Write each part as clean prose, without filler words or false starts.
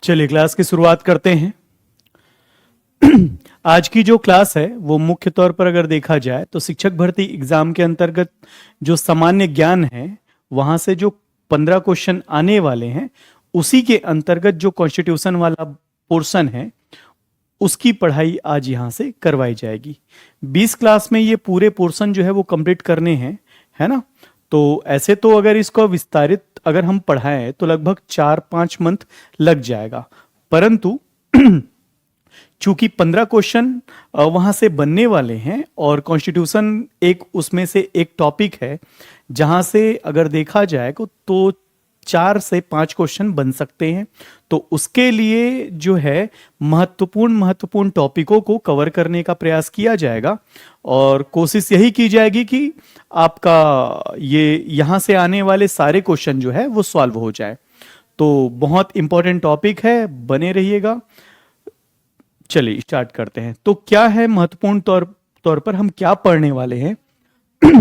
चलिए क्लास की शुरुआत करते हैं। आज की जो क्लास है वो मुख्य तौर पर अगर देखा जाए तो शिक्षक भर्ती एग्जाम के अंतर्गत जो सामान्य ज्ञान है वहां से जो 15 क्वेश्चन आने वाले हैं उसी के अंतर्गत जो कॉन्स्टिट्यूशन वाला पोर्शन है उसकी पढ़ाई आज यहाँ से करवाई जाएगी। 20 क्लास में ये पूरे पोर्शन जो है वो कंप्लीट करने हैं, है ना। तो ऐसे तो अगर इसको विस्तारित अगर हम पढ़ाएं तो लगभग 4-5 मंथ लग जाएगा, परंतु चूंकि 15 क्वेश्चन वहां से बनने वाले हैं और कॉन्स्टिट्यूशन एक उसमें से एक टॉपिक है जहां से अगर देखा जाए तो 4 से 5 क्वेश्चन बन सकते हैं। तो उसके लिए जो है महत्वपूर्ण टॉपिकों को कवर करने का प्रयास किया जाएगा और कोशिश यही की जाएगी कि आपका ये यहाँ से आने वाले सारे क्वेश्चन जो है वो सॉल्व हो जाए। तो बहुत इंपॉर्टेंट टॉपिक है, बने रहिएगा। चलिए स्टार्ट करते हैं। तो क्या है महत्वपूर्ण तौर पर हम क्या पढ़ने वाले हैं।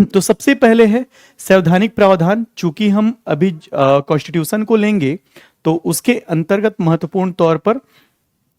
तो सबसे पहले है संवैधानिक प्रावधान। चूंकि हम अभी कॉन्स्टिट्यूशन को लेंगे तो उसके अंतर्गत महत्वपूर्ण तौर पर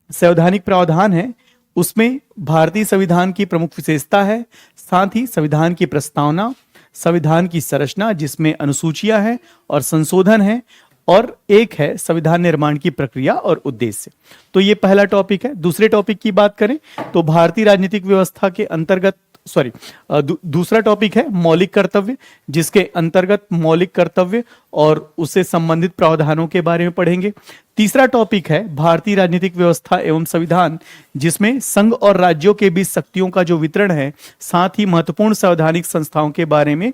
संवैधानिक प्रावधान है। उसमें भारतीय संविधान की प्रमुख विशेषता है, साथ ही संविधान की प्रस्तावना, संविधान की संरचना जिसमें अनुसूचियां हैं और संशोधन है, और एक है संविधान निर्माण की प्रक्रिया और उद्देश्य। तो ये पहला टॉपिक है। दूसरे टॉपिक की बात करें तो भारतीय राजनीतिक व्यवस्था के अंतर्गत दूसरा टॉपिक है मौलिक कर्तव्य, जिसके अंतर्गत मौलिक कर्तव्य और उससे संबंधित प्रावधानों के बारे में पढ़ेंगे। तीसरा टॉपिक है भारतीय राजनीतिक व्यवस्था एवं संविधान, जिसमें संघ और राज्यों के बीच शक्तियों का जो वितरण है, साथ ही महत्वपूर्ण संवैधानिक संस्थाओं के बारे में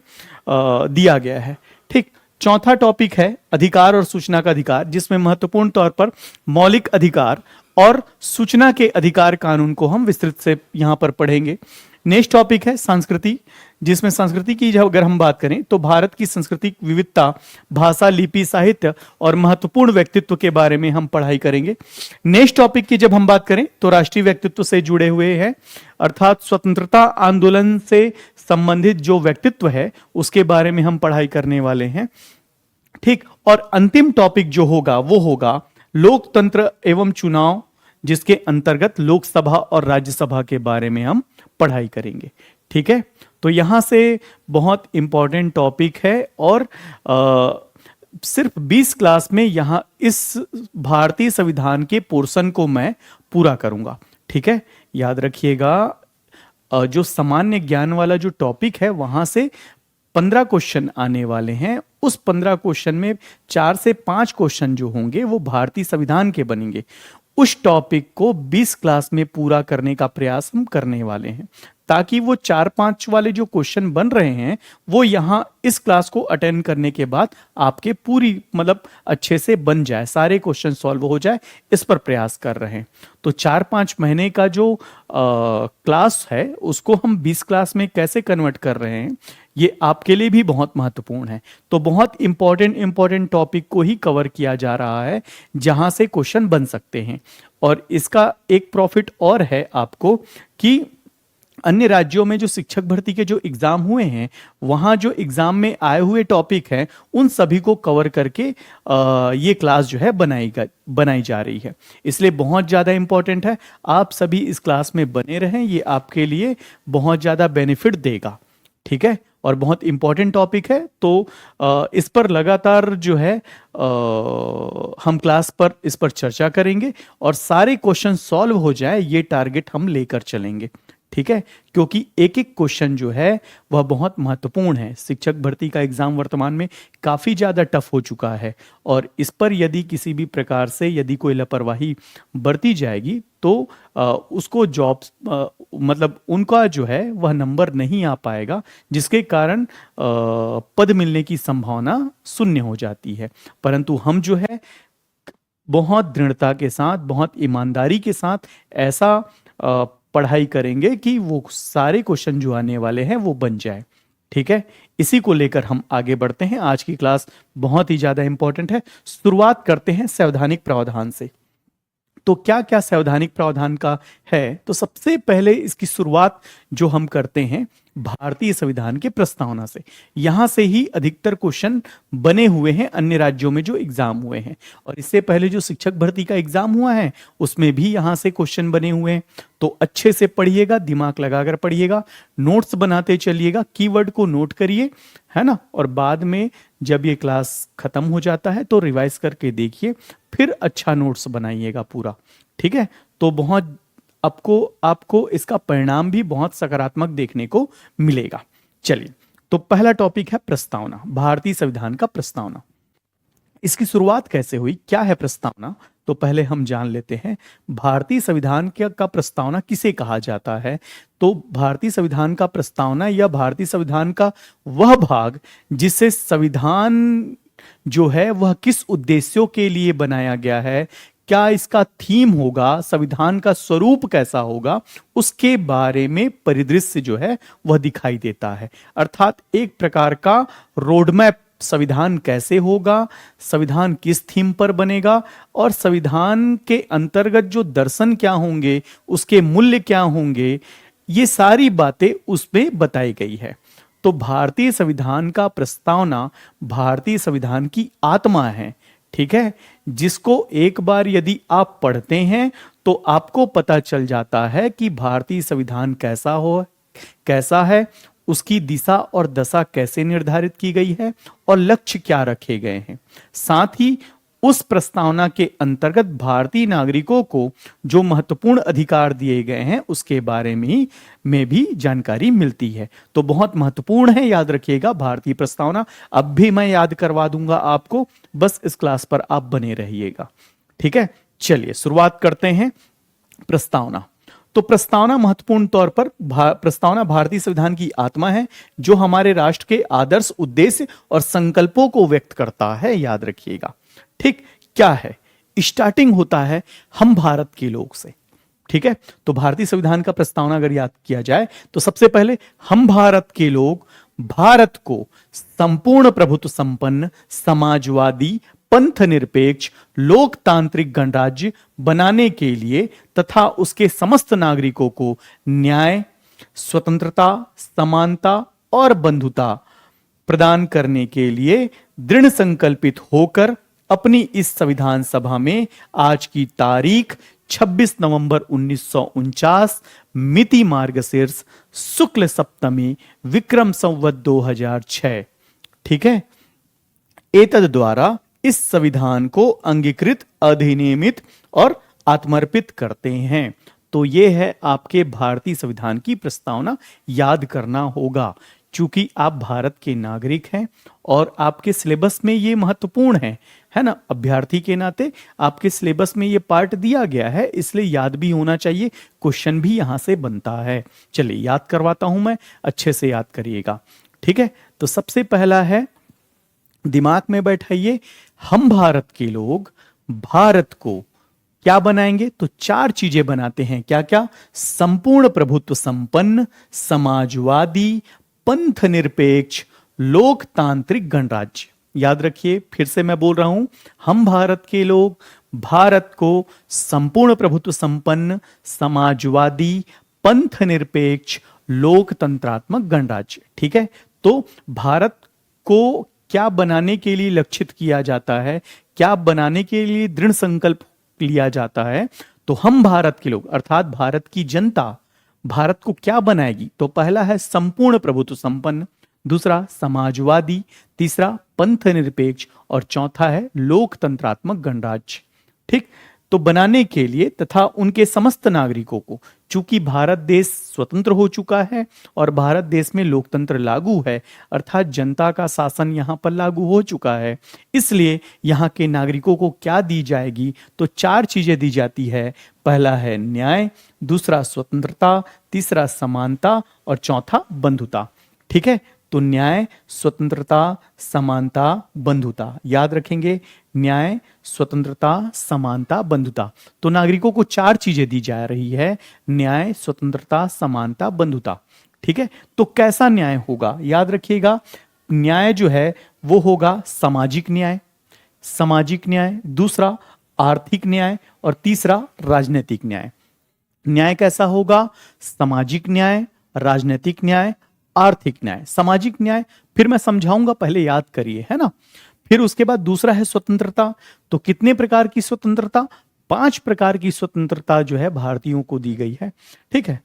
दिया गया है। ठीक। चौथा टॉपिक है अधिकार और सूचना का अधिकार, जिसमें महत्वपूर्ण तौर पर मौलिक अधिकार और सूचना के अधिकार कानून को हम विस्तृत से यहां पर पढ़ेंगे। नेक्स्ट टॉपिक है संस्कृति, जिसमें संस्कृति की अगर हम बात करें तो भारत की सांस्कृतिक विविधता, भाषा, लिपि, साहित्य और महत्वपूर्ण व्यक्तित्व के बारे में हम पढ़ाई करेंगे। नेक्स्ट टॉपिक की जब हम बात करें तो राष्ट्रीय व्यक्तित्व से जुड़े हुए हैं, अर्थात स्वतंत्रता आंदोलन से संबंधित जो व्यक्तित्व है उसके बारे में हम पढ़ाई करने वाले हैं। ठीक। और अंतिम टॉपिक जो होगा वो होगा लोकतंत्र एवं चुनाव, जिसके अंतर्गत लोकसभा और राज्यसभा के बारे में हम पढ़ाई करेंगे। ठीक है। तो यहां से बहुत इंपॉर्टेंट टॉपिक है और सिर्फ 20 क्लास में यहां इस भारतीय संविधान के पोर्शन को मैं पूरा करूंगा। ठीक है, याद रखिएगा। जो सामान्य ज्ञान वाला जो टॉपिक है वहां से 15 क्वेश्चन आने वाले हैं। उस 15 क्वेश्चन में 4 से 5 क्वेश्चन जो होंगे वो भारतीय संविधान के बनेंगे। उस टॉपिक को 20 क्लास में पूरा करने का प्रयास हम करने वाले हैं, ताकि वो 4-5 वाले जो क्वेश्चन बन रहे हैं वो यहां इस क्लास को अटेंड करने के बाद आपके पूरी अच्छे से बन जाए, सारे क्वेश्चन सॉल्व हो जाए, इस पर प्रयास कर रहे हैं। तो 4-5 महीने का जो क्लास है उसको हम 20 क्लास में कैसे कन्वर्ट कर रहे हैं ये आपके लिए भी बहुत महत्वपूर्ण है। तो बहुत इंपॉर्टेंट टॉपिक को ही कवर किया जा रहा है जहां से क्वेश्चन बन सकते हैं। और इसका एक प्रॉफिट और है आपको कि अन्य राज्यों में जो शिक्षक भर्ती के जो एग्जाम हुए हैं वहां जो एग्जाम में आए हुए टॉपिक हैं उन सभी को कवर करके ये क्लास जो है बनाई जा रही है, इसलिए बहुत ज़्यादा इंपॉर्टेंट है। आप सभी इस क्लास में बने रहें, ये आपके लिए बहुत ज़्यादा बेनिफिट देगा। ठीक है, और बहुत इंपॉर्टेंट टॉपिक है। तो इस पर लगातार जो है हम क्लास पर इस पर चर्चा करेंगे और सारे क्वेश्चन सॉल्व हो जाए ये टारगेट हम लेकर चलेंगे। ठीक है, क्योंकि एक एक क्वेश्चन जो है वह बहुत महत्वपूर्ण है। शिक्षक भर्ती का एग्जाम वर्तमान में काफ़ी ज़्यादा टफ हो चुका है और इस पर यदि किसी भी प्रकार से यदि कोई लापरवाही बरती जाएगी तो उसको जॉब्स उनका जो है वह नंबर नहीं आ पाएगा, जिसके कारण पद मिलने की संभावना शून्य हो जाती है। परंतु हम जो है बहुत दृढ़ता के साथ, बहुत ईमानदारी के साथ ऐसा पढ़ाई करेंगे कि वो सारे क्वेश्चन जो आने वाले हैं वो बन जाए। ठीक है, इसी को लेकर हम आगे बढ़ते हैं। आज की क्लास बहुत ही ज्यादा इंपॉर्टेंट है। शुरुआत करते हैं संवैधानिक प्रावधान से। तो क्या क्या संवैधानिक प्रावधान का है, तो सबसे पहले इसकी शुरुआत जो हम करते हैं भारतीय संविधान के प्रस्तावना से। यहां से ही अधिकतर क्वेश्चन बने हुए हैं अन्य राज्यों में जो एग्जाम हुए हैं, और इससे पहले जो शिक्षक भर्ती का एग्जाम हुआ है उसमें भी यहां से क्वेश्चन बने हुए हैं। तो अच्छे से पढ़िएगा, दिमाग लगाकर पढ़िएगा, नोट्स बनाते चलिएगा, कीवर्ड को नोट करिए, है ना, और बाद में जब ये क्लास खत्म हो जाता है तो रिवाइज करके देखिए, फिर अच्छा नोट्स बनाइएगा पूरा। ठीक है, तो बहुत आपको आपको इसका परिणाम भी बहुत सकारात्मक देखने को मिलेगा। चलिए, तो पहला टॉपिक है प्रस्तावना, भारतीय संविधान का प्रस्तावना। इसकी शुरुआत कैसे हुई, क्या है प्रस्तावना, तो पहले हम जान लेते हैं भारतीय संविधान का प्रस्तावना किसे कहा जाता है। तो भारतीय संविधान का प्रस्तावना या भारतीय संविधान का वह भाग जिससे संविधान जो है वह किस उद्देश्यों के लिए बनाया गया है, क्या इसका थीम होगा, संविधान का स्वरूप कैसा होगा, उसके बारे में परिदृश्य जो है वह दिखाई देता है। अर्थात एक प्रकार का रोडमैप, संविधान कैसे होगा, संविधान किस थीम पर बनेगा, और संविधान के अंतर्गत जो दर्शन क्या होंगे, उसके मूल्य क्या होंगे, ये सारी बातें उसमें बताई गई है। तो भारतीय संविधान का प्रस्तावना भारतीय संविधान की आत्मा है। ठीक है, जिसको एक बार यदि आप पढ़ते हैं तो आपको पता चल जाता है कि भारतीय संविधान कैसा है, उसकी दिशा और दशा कैसे निर्धारित की गई है और लक्ष्य क्या रखे गए हैं। साथ ही उस प्रस्तावना के अंतर्गत भारतीय नागरिकों को जो महत्वपूर्ण अधिकार दिए गए हैं उसके बारे में भी जानकारी मिलती है। तो बहुत महत्वपूर्ण है, याद रखिएगा भारतीय प्रस्तावना। अब भी मैं याद करवा दूंगा आपको, बस इस क्लास पर आप बने रहिएगा। ठीक है, चलिए शुरुआत करते हैं। प्रस्तावना, तो प्रस्तावना महत्वपूर्ण तौर पर प्रस्तावना भारतीय संविधान की आत्मा है जो हमारे राष्ट्र के आदर्श, उद्देश्य और संकल्पों को व्यक्त करता है, याद रखिएगा। ठीक, क्या है, स्टार्टिंग होता है हम भारत के लोग से। ठीक है, तो भारतीय संविधान का प्रस्तावना अगर याद किया जाए तो सबसे पहले हम भारत के लोग भारत को संपूर्ण प्रभुत्व संपन्न, समाजवादी, पंथ निरपेक्ष, लोकतांत्रिक गणराज्य बनाने के लिए तथा उसके समस्त नागरिकों को न्याय, स्वतंत्रता, समानता और बंधुता प्रदान करने के लिए दृढ़ संकल्पित होकर अपनी इस संविधान सभा में आज की तारीख 26 नवंबर 1949 मिति मार्गशीर्ष शुक्ल सप्तमी विक्रम संवत 2006, ठीक है, एतद द्वारा इस संविधान को अंगीकृत, अधिनियमित और आत्मर्पित करते हैं। तो यह है आपके भारतीय संविधान की प्रस्तावना, याद करना होगा। चूंकि आप भारत के नागरिक हैं और आपके सिलेबस में ये महत्वपूर्ण है ना, अभ्यर्थी के नाते आपके सिलेबस में ये पार्ट दिया गया है, इसलिए याद भी होना चाहिए, क्वेश्चन भी यहां से बनता है। चलिए याद करवाता हूं मैं, अच्छे से याद करिएगा। ठीक है, तो सबसे पहला है, दिमाग में बैठाइए, हम भारत के लोग भारत को क्या बनाएंगे, तो 4 चीजें बनाते हैं। क्या क्या, संपूर्ण प्रभुत्व संपन्न, समाजवादी, पंथ निरपेक्ष, लोकतांत्रिक गणराज्य। याद रखिए, फिर से मैं बोल रहा हूं, हम भारत के लोग भारत को संपूर्ण प्रभुत्व संपन्न, समाजवादी, पंथ निरपेक्ष, लोकतंत्रात्मक गणराज्य। ठीक है, तो भारत को क्या बनाने के लिए लक्षित किया जाता है, क्या बनाने के लिए दृढ़ संकल्प लिया जाता है, तो हम भारत के लोग अर्थात भारत की जनता भारत को क्या बनाएगी, तो पहला है संपूर्ण प्रभुत्व संपन्न, दूसरा समाजवादी, तीसरा पंथ निरपेक्ष और चौथा है लोकतंत्रात्मक गणराज्य। ठीक, तो बनाने के लिए तथा उनके समस्त नागरिकों को, चूंकि भारत देश स्वतंत्र हो चुका है और भारत देश में लोकतंत्र लागू है, अर्थात जनता का शासन यहां पर लागू हो चुका है, इसलिए यहां के नागरिकों को क्या दी जाएगी, तो 4 चीजें दी जाती है। पहला है न्याय, दूसरा स्वतंत्रता, तीसरा समानता और चौथा बंधुता। ठीक है, तो न्याय, स्वतंत्रता, समानता, बंधुता, याद रखेंगे, न्याय, स्वतंत्रता, समानता, बंधुता। तो नागरिकों को 4 चीजें दी जा रही है, न्याय, स्वतंत्रता, समानता, बंधुता। ठीक है, तो कैसा न्याय होगा, याद रखिएगा, न्याय जो है वो होगा सामाजिक न्याय, दूसरा आर्थिक न्याय और तीसरा राजनीतिक न्याय। न्याय कैसा होगा, सामाजिक न्याय, राजनीतिक न्याय, आर्थिक न्याय, सामाजिक न्याय, फिर मैं समझाऊंगा, पहले याद करिए, है ना। फिर उसके बाद दूसरा है स्वतंत्रता। तो कितने प्रकार की स्वतंत्रता? 5 प्रकार की स्वतंत्रता जो है भारतीयों को दी गई है, ठीक है।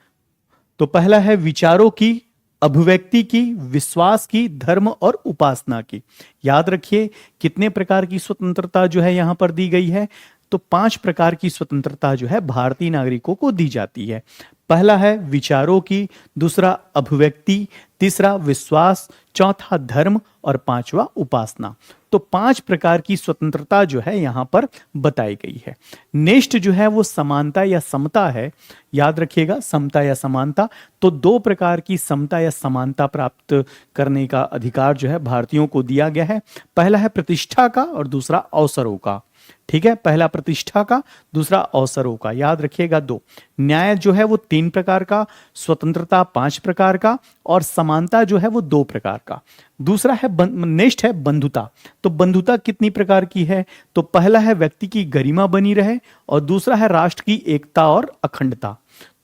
तो पहला है विचारों की, अभिव्यक्ति की, विश्वास की, धर्म और उपासना की। याद रखिए कितने प्रकार की स्वतंत्रता जो है यहां पर दी गई है। तो 5 प्रकार की स्वतंत्रता जो है भारतीय नागरिकों को दी जाती है। पहला है विचारों की, दूसरा अभिव्यक्ति, तीसरा विश्वास, चौथा धर्म और पांचवा उपासना। तो 5 प्रकार की स्वतंत्रता जो है यहां पर बताई गई है। नेक्स्ट जो है वो समानता या समता है। याद रखिएगा, समता या समानता। तो 2 प्रकार की समता या समानता प्राप्त करने का अधिकार जो है भारतीयों को दिया गया है। पहला है प्रतिष्ठा का और दूसरा अवसरों का, ठीक है। पहला प्रतिष्ठा का, दूसरा अवसरों का। याद रखिएगा 2। न्याय जो है वो 3 प्रकार का, स्वतंत्रता 5 प्रकार का और समानता जो है वो 2 प्रकार का। दूसरा है नेक्स्ट है बंधुता। तो बंधुता कितनी प्रकार की है? तो पहला है व्यक्ति की गरिमा बनी रहे और दूसरा है राष्ट्र की एकता और अखंडता।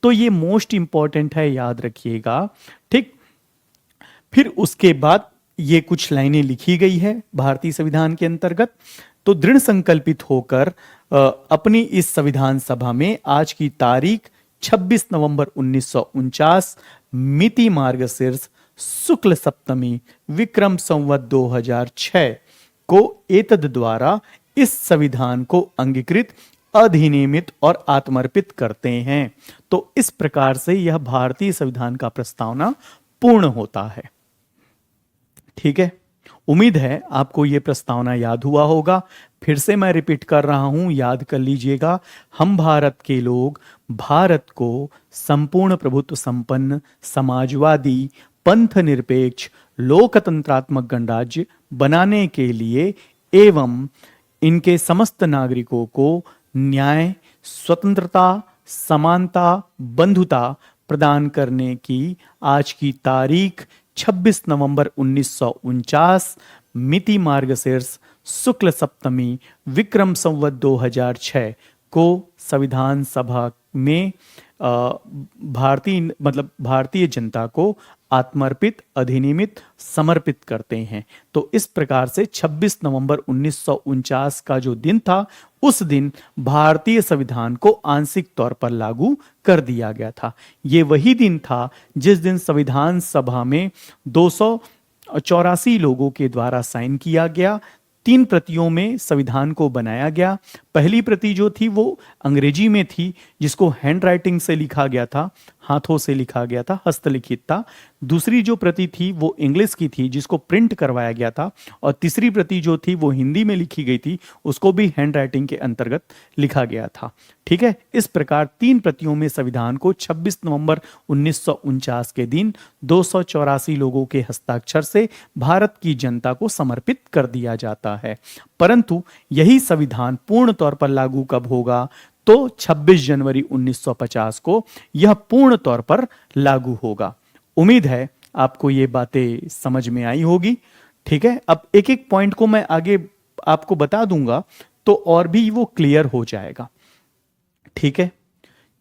तो ये मोस्ट इंपॉर्टेंट है, याद रखिएगा, ठीक। फिर उसके बाद ये कुछ लाइनें लिखी गई है भारतीय संविधान के अंतर्गत। तो दृढ़ संकल्पित होकर अपनी इस संविधान सभा में आज की तारीख 26 नवंबर 1949 मिति मार्गशीर्ष शुक्ल सप्तमी विक्रम संवत 2006 को एतद द्वारा इस संविधान को अंगीकृत, अधिनियमित और आत्मर्पित करते हैं। तो इस प्रकार से यह भारतीय संविधान का प्रस्तावना पूर्ण होता है, ठीक है। उम्मीद है आपको यह प्रस्तावना याद हुआ होगा। फिर से मैं रिपीट कर रहा हूं, याद कर लीजिएगा। हम भारत के लोग भारत को संपूर्ण प्रभुत्व संपन्न, समाजवादी, पंथ निरपेक्ष, लोकतंत्रात्मक गणराज्य बनाने के लिए एवं इनके समस्त नागरिकों को न्याय, स्वतंत्रता, समानता, बंधुता प्रदान करने की आज की तारीख 26 नवंबर 1949 मिति मार्गशीर्ष शुक्ल सप्तमी विक्रम संवत 2006 को संविधान सभा में भारतीय जनता को आत्मर्पित, अधिनियमित, समर्पित करते हैं। तो इस प्रकार से 26 नवंबर 1949 का जो दिन था, उस दिन भारतीय संविधान को आंशिक तौर पर लागू कर दिया गया था। ये वही दिन था जिस दिन संविधान सभा में 284 लोगों के द्वारा साइन किया गया। 3 प्रतियों में संविधान को बनाया गया। पहली प्रति जो थी वो अंग्रेजी में थी, जिसको हैंड राइटिंग से लिखा गया था, हाथों से लिखा गया था, हस्तलिखित था। दूसरी जो प्रति थी वो इंग्लिश की थी, जिसको प्रिंट करवाया गया था। और तीसरी प्रति जो थी वो हिंदी में लिखी गई थी, उसको भी हैंड राइटिंग के अंतर्गत लिखा गया था, ठीक है। इस प्रकार 3 प्रतियों में संविधान को 26 नवंबर 1949 के दिन 284 लोगों के हस्ताक्षर से भारत की जनता को समर्पित कर दिया जाता है। परंतु यही संविधान पूर्ण तौर पर लागू कब होगा? तो 26 जनवरी 1950 को यह पूर्ण तौर पर लागू होगा। उम्मीद है आपको ये बातें समझ में आई होगी, ठीक है। अब एक एक पॉइंट को मैं आगे आपको बता दूंगा तो और भी वो क्लियर हो जाएगा, ठीक है।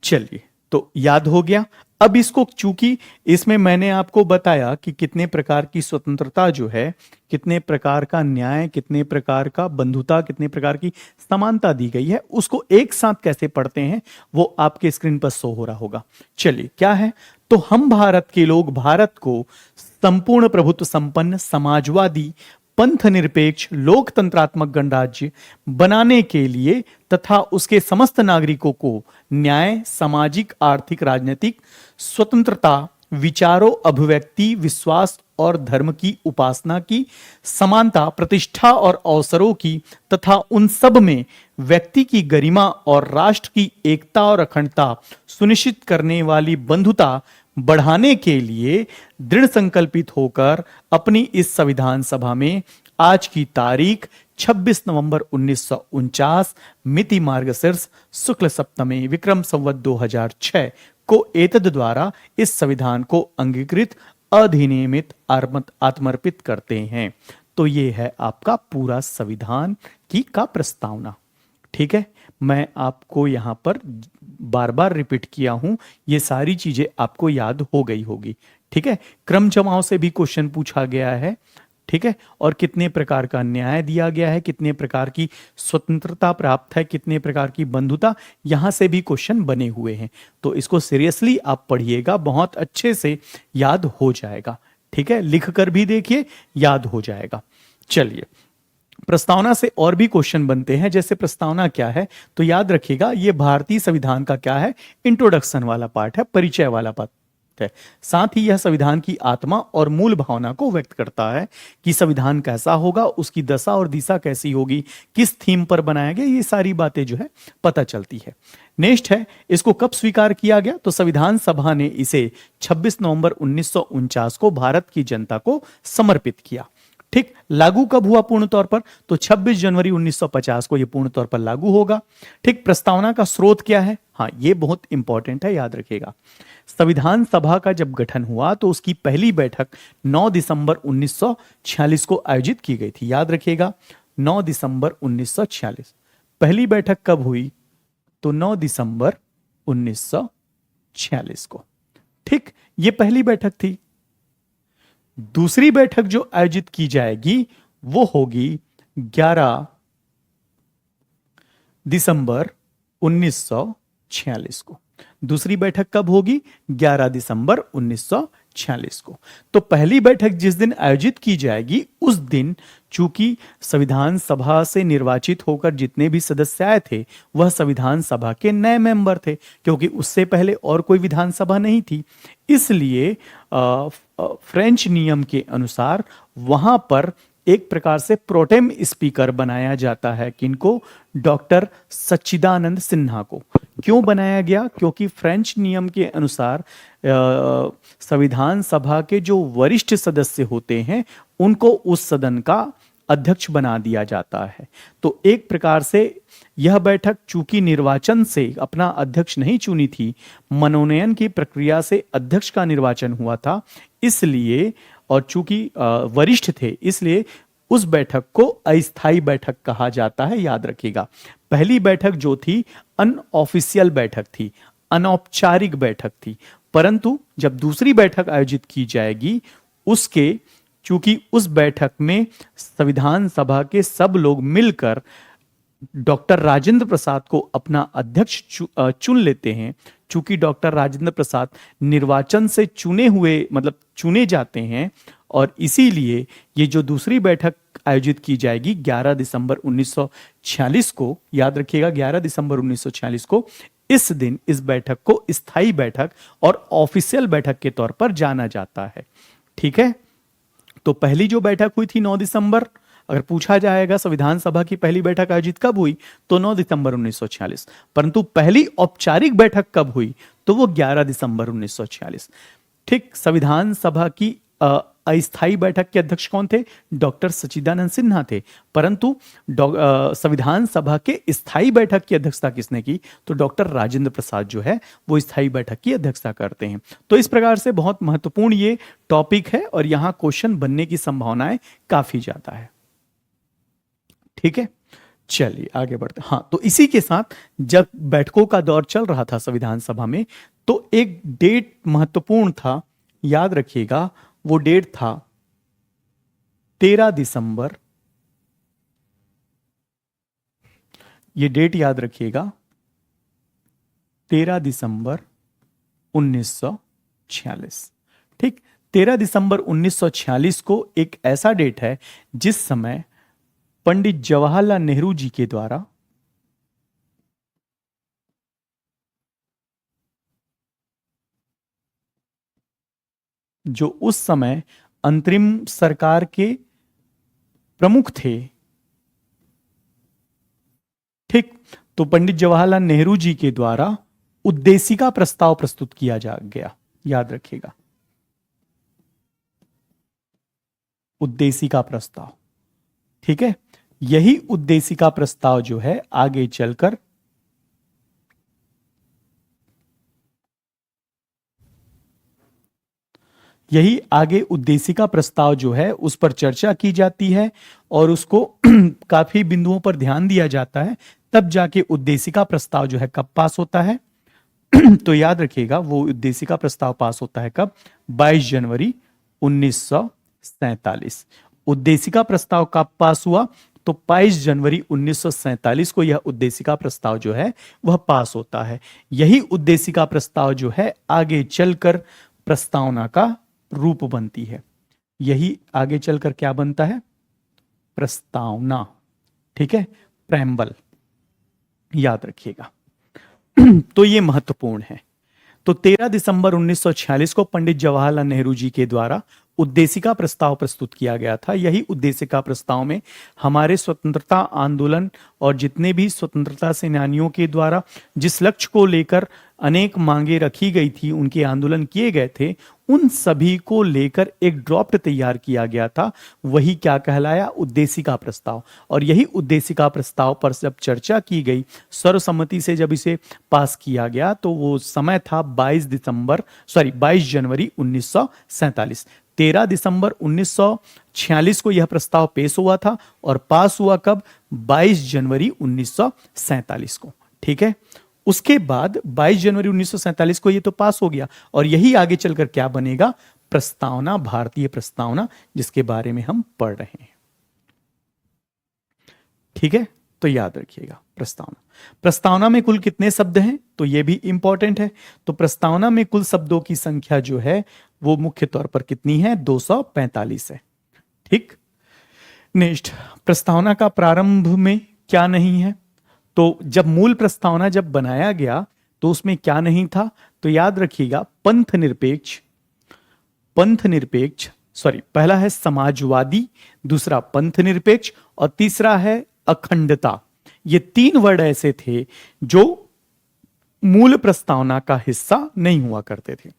चलिए, तो याद हो गया। अब इसको, चूंकि इसमें मैंने आपको बताया कि कितने प्रकार की स्वतंत्रता जो है, कितने प्रकार का न्याय, कितने प्रकार का बंधुता, कितने प्रकार की समानता दी गई है, उसको एक साथ कैसे पढ़ते हैं वो आपके स्क्रीन पर शो हो रहा होगा। चलिए, क्या है? तो हम भारत के लोग भारत को संपूर्ण प्रभुत्व संपन्न, समाजवादी, पंथ निरपेक्ष, लोकतंत्रात्मक गणराज्य बनाने के लिए तथा उसके समस्त नागरिकों को न्याय, सामाजिक, आर्थिक, राजनीतिक स्वतंत्रता, विचारों, अभिव्यक्ति, विश्वास और धर्म की उपासना की, समानता, प्रतिष्ठा और अवसरों की तथा उन सब में व्यक्ति की गरिमा और राष्ट्र की एकता और अखंडता सुनिश्चित करने वाली बंधुता बढ़ाने के लिए दृढ़ संकल्पित होकर अपनी इस संविधान सभा में आज की तारीख 26 नवंबर 1949 मिति मार्गशीर्ष शुक्ल सप्तमी विक्रम संवत 2006 को एतद द्वारा इस संविधान को अंगीकृत, अधिनियमित, आत्मर्पित करते हैं। तो ये है आपका पूरा संविधान की का प्रस्तावना, ठीक है। मैं आपको यहां पर बार बार रिपीट किया हूं, ये सारी चीजें आपको याद हो गई होगी, ठीक है, क्रम जमाव से भी क्वेश्चन पूछा गया है। ठीक है, और कितने प्रकार का न्याय दिया गया है, कितने प्रकार की स्वतंत्रता प्राप्त है, कितने प्रकार की बंधुता, यहां से भी क्वेश्चन बने हुए हैं। तो इसको सीरियसली आप पढ़िएगा, बहुत अच्छे से याद हो जाएगा। ठीक है, लिख कर भी देखिए, याद हो जाएगा। चलिए, प्रस्तावना से और भी क्वेश्चन बनते हैं। जैसे प्रस्तावना क्या है, तो याद रखिएगा ये भारतीय संविधान का क्या है, इंट्रोडक्शन वाला पार्ट है, परिचय वाला पार्ट है। साथ ही यह संविधान की आत्मा और मूल भावना को व्यक्त करता है कि संविधान कैसा होगा, उसकी दशा और दिशा कैसी होगी, किस थीम पर बनाया गया, ये सारी बातें जो है पता चलती है। नेक्स्ट है, इसको कब स्वीकार किया गया, तो संविधान सभा ने इसे 26 नवंबर 1949 को भारत की जनता को समर्पित किया। ठीक, लागू कब हुआ पूर्ण तौर पर, तो 26 जनवरी 1950 को यह पूर्ण तौर पर लागू होगा। ठीक, प्रस्तावना का स्रोत क्या है, हाँ ये बहुत इंपॉर्टेंट है, याद रखिएगा। संविधान सभा का जब गठन हुआ तो उसकी पहली बैठक 9 दिसंबर 1946 को आयोजित की गई थी। याद रखिएगा, 9 दिसंबर 1946 पहली बैठक कब हुई, तो 9 दिसंबर 1946 को। ठीक, ये पहली बैठक थी। दूसरी बैठक जो आयोजित की जाएगी वो होगी 11 दिसंबर 1946 को। दूसरी बैठक कब होगी, 11 दिसंबर 1946 को। तो पहली बैठक जिस दिन आयोजित की जाएगी उस दिन चूंकि संविधान सभा से निर्वाचित होकर जितने भी सदस्य आए थे वह संविधान सभा के नए मेंबर थे, क्योंकि उससे पहले और कोई विधानसभा नहीं थी। इसलिए फ्रेंच नियम के अनुसार वहां पर एक प्रकार से प्रोटेम स्पीकर बनाया जाता है। किनको, डॉक्टर सच्चिदानंद सिन्हा को। क्यों बनाया गया, क्योंकि फ्रेंच नियम के अनुसार संविधान सभा के जो वरिष्ठ सदस्य होते हैं उनको उस सदन का अध्यक्ष बना दिया जाता है। तो एक प्रकार से यह बैठक चूंकि निर्वाचन से अपना अध्यक्ष नहीं चुनी थी, मनोनयन की प्रक्रिया से अध्यक्ष का निर्वाचन हुआ था, इसलिए और चूंकि वरिष्ठ थे इसलिए उस बैठक को अस्थायी बैठक कहा जाता है। याद रखिएगा, पहली बैठक जो थी अनऑफिशियल बैठक थी, अनौपचारिक बैठक थी, परंतु जब दूसरी बैठक आयोजित की जाएगी उसके चूंकि उस बैठक में संविधान सभा के सब लोग मिलकर डॉक्टर राजेंद्र प्रसाद को अपना अध्यक्ष चुन लेते हैं। चूंकि डॉक्टर राजेंद्र प्रसाद निर्वाचन से चुने हुए मतलब चुने जाते हैं और इसीलिए ये जो दूसरी बैठक आयोजित की जाएगी 11 दिसंबर 1946 को, याद रखिएगा 11 दिसंबर 1946 को, इस दिन इस बैठक को स्थायी बैठक और ऑफिशियल बैठक के तौर पर जाना जाता है। ठीक है, तो पहली जो बैठक हुई थी 9 दिसंबर, अगर पूछा जाएगा संविधान सभा की पहली बैठक आयोजित कब हुई तो 9 दिसंबर 1946, परंतु पहली औपचारिक बैठक कब हुई तो वो 11 दिसंबर 1946। ठीक, संविधान सभा की अस्थायी बैठक के अध्यक्ष कौन थे, डॉक्टर सच्चिदानंद सिन्हा थे, परंतु संविधान सभा के स्थायी बैठक की अध्यक्षता किसने की तो डॉक्टर राजेंद्र प्रसाद जो है वो स्थायी बैठक की अध्यक्षता करते हैं। तो इस प्रकार से बहुत महत्वपूर्ण ये टॉपिक है और यहां क्वेश्चन बनने की संभावनाएं काफी ज्यादा है। ठीक है, चलिए आगे बढ़ते। हाँ, तो इसी के साथ जब बैठकों का दौर चल रहा था संविधान सभा में तो एक डेट महत्वपूर्ण था, याद रखिएगा, वो डेट था 13 दिसंबर। ये डेट याद रखिएगा, 13 दिसंबर 1946। ठीक, 13 दिसंबर 1946 को एक ऐसा डेट है जिस समय पंडित जवाहरलाल नेहरू जी के द्वारा जो उस समय अंतरिम सरकार के प्रमुख थे, ठीक, तो पंडित जवाहरलाल नेहरू जी के द्वारा उद्देशिका प्रस्ताव प्रस्तुत किया जा गया। याद रखिएगा, उद्देशिका प्रस्ताव। ठीक है, यही उद्देशिका प्रस्ताव जो है आगे चलकर यही आगे उद्देशिका प्रस्ताव जो है उस पर चर्चा की जाती है और उसको काफी बिंदुओं पर ध्यान दिया जाता है, तब जाके उद्देशिका प्रस्ताव जो है कब पास होता है तो याद रखिएगा वो उद्देशिका प्रस्ताव पास होता है कब? 22 जनवरी 1947। उद्देशिका प्रस्ताव कब पास हुआ? तो 22 जनवरी 1947 को यह उद्देशिका प्रस्ताव जो है वह पास होता है। यही उद्देशिका प्रस्ताव जो है आगे चलकर प्रस्तावना का रूप बनती है। यही आगे चलकर क्या बनता है? प्रस्तावना। ठीक है, प्रेम्बल, याद रखिएगा। तो ये महत्वपूर्ण है। तो 13 दिसंबर 1946 को पंडित जवाहरलाल नेहरू जी के द्वारा उद्देशिका प्रस्ताव प्रस्तुत किया गया था। यही उद्देशिका प्रस्ताव में हमारे स्वतंत्रता आंदोलन और जितने भी स्वतंत्रता सेनानियों के द्वारा जिस लक्ष्य को लेकर अनेक मांगे रखी गई थी, उनके आंदोलन किए गए थे, उन सभी को लेकर एक ड्राफ्ट तैयार किया गया था। वही क्या कहलाया? उद्देशिका प्रस्ताव। और यही उद्देशिका प्रस्ताव पर जब चर्चा की गई, सर्वसम्मति से जब इसे पास किया गया, तो वो समय था 22 जनवरी 1947। 13 दिसंबर 1946 को यह प्रस्ताव पेश हुआ था और पास हुआ कब? 22 जनवरी 1947 को। ठीक है, उसके बाद 22 जनवरी 1947 को ये तो पास हो गया और यही आगे चलकर क्या बनेगा? प्रस्तावना, भारतीय प्रस्तावना, जिसके बारे में हम पढ़ रहे हैं। ठीक है, तो याद रखिएगा प्रस्तावना। प्रस्तावना में कुल कितने शब्द हैं? तो ये भी इंपॉर्टेंट है। तो प्रस्तावना में कुल शब्दों की संख्या जो है वो मुख्य तौर पर कितनी है? 245 है। ठीक, नेक्स्ट, प्रस्तावना का प्रारंभ में क्या नहीं है? तो जब मूल प्रस्तावना जब बनाया गया तो उसमें क्या नहीं था? तो याद रखिएगा पंथ निरपेक्ष, पहला है समाजवादी, दूसरा पंथ निरपेक्ष और तीसरा है अखंडता। ये 3 वर्ड ऐसे थे जो मूल प्रस्तावना का हिस्सा नहीं हुआ करते थे।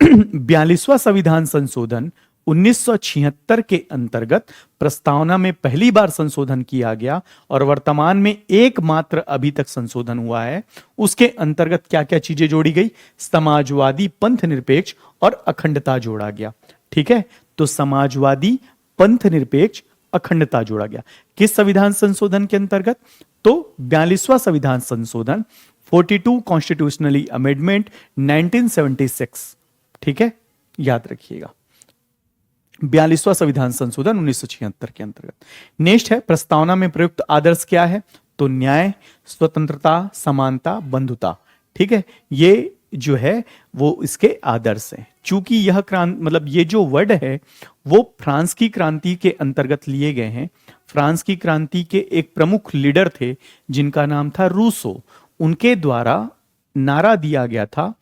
42वां संविधान संशोधन 1976 के अंतर्गत प्रस्तावना में पहली बार संशोधन किया गया और वर्तमान में एकमात्र अभी तक संशोधन हुआ है। उसके अंतर्गत क्या क्या चीजें जोड़ी गई? समाजवादी, पंथ निरपेक्ष और अखंडता जोड़ा गया। ठीक है, तो समाजवादी, पंथ निरपेक्ष, अखंडता जोड़ा गया। किस संविधान संशोधन के अंतर्गत? तो 42वां संविधान संशोधन, 42 कॉन्स्टिट्यूशनली अमेंडमेंट 1976। ठीक है, याद रखिएगा, 42वां संविधान संशोधन 1976 के अंतर्गत। नेक्स्ट है, प्रस्तावना में प्रयुक्त आदर्श क्या है? तो न्याय, स्वतंत्रता, समानता, बंधुता। ठीक है, ये जो है वो इसके आदर्श हैं। चूंकि यह ये जो वर्ड है वो फ्रांस की क्रांति के अंतर्गत लिए गए हैं। फ्रांस की क्रांति के एक प्रमुख लीडर थे जिनका नाम था रूसो। उनके द्वारा नारा दिया गया था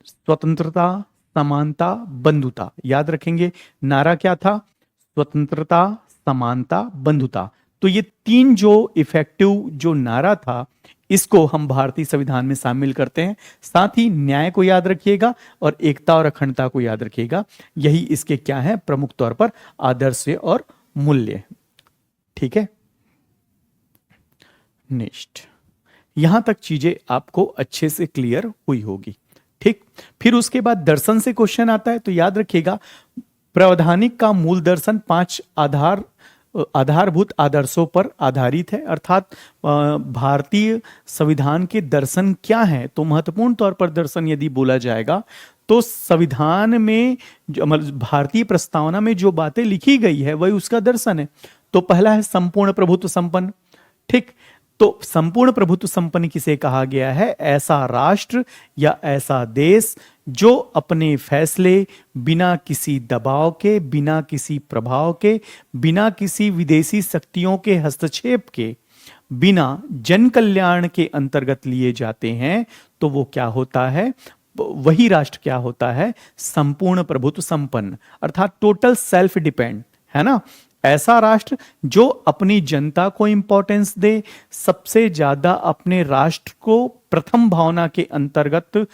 स्वतंत्रता, समानता, बंधुता। याद रखेंगे, नारा क्या था? स्वतंत्रता, समानता, बंधुता। तो ये 3 जो इफेक्टिव जो नारा था, इसको हम भारतीय संविधान में शामिल करते हैं। साथ ही न्याय को याद रखिएगा और एकता और अखंडता को याद रखिएगा। यही इसके क्या है? प्रमुख तौर पर आदर्श और मूल्य। ठीक है, नेक्स्ट, यहां तक चीजें आपको अच्छे से क्लियर हुई होगी। ठीक, फिर उसके बाद दर्शन से क्वेश्चन आता है। तो याद रखिएगा, प्रावधानिक का मूल दर्शन 5 आधारभूत आदर्शों पर आधारित है। अर्थात भारतीय संविधान के दर्शन क्या है? तो महत्वपूर्ण तौर पर दर्शन यदि बोला जाएगा तो संविधान में भारतीय प्रस्तावना में जो बातें लिखी गई है वही उसका दर्शन है। तो पहला है संपूर्ण प्रभुत्व संपन्न। ठीक, तो संपूर्ण प्रभुत्व संपन्न किसे कहा गया है? ऐसा राष्ट्र या ऐसा देश जो अपने फैसले बिना किसी दबाव के, बिना किसी प्रभाव के, बिना किसी विदेशी शक्तियों के हस्तक्षेप के, बिना जन कल्याण के अंतर्गत लिए जाते हैं। तो वो क्या होता है? वही राष्ट्र क्या होता है? संपूर्ण प्रभुत्व संपन्न, अर्थात टोटल सेल्फ डिपेंड, है ना। ऐसा राष्ट्र जो अपनी जनता को इंपॉर्टेंस दे, सबसे ज्यादा अपने राष्ट्र को प्रथम भावना के अंतर्गत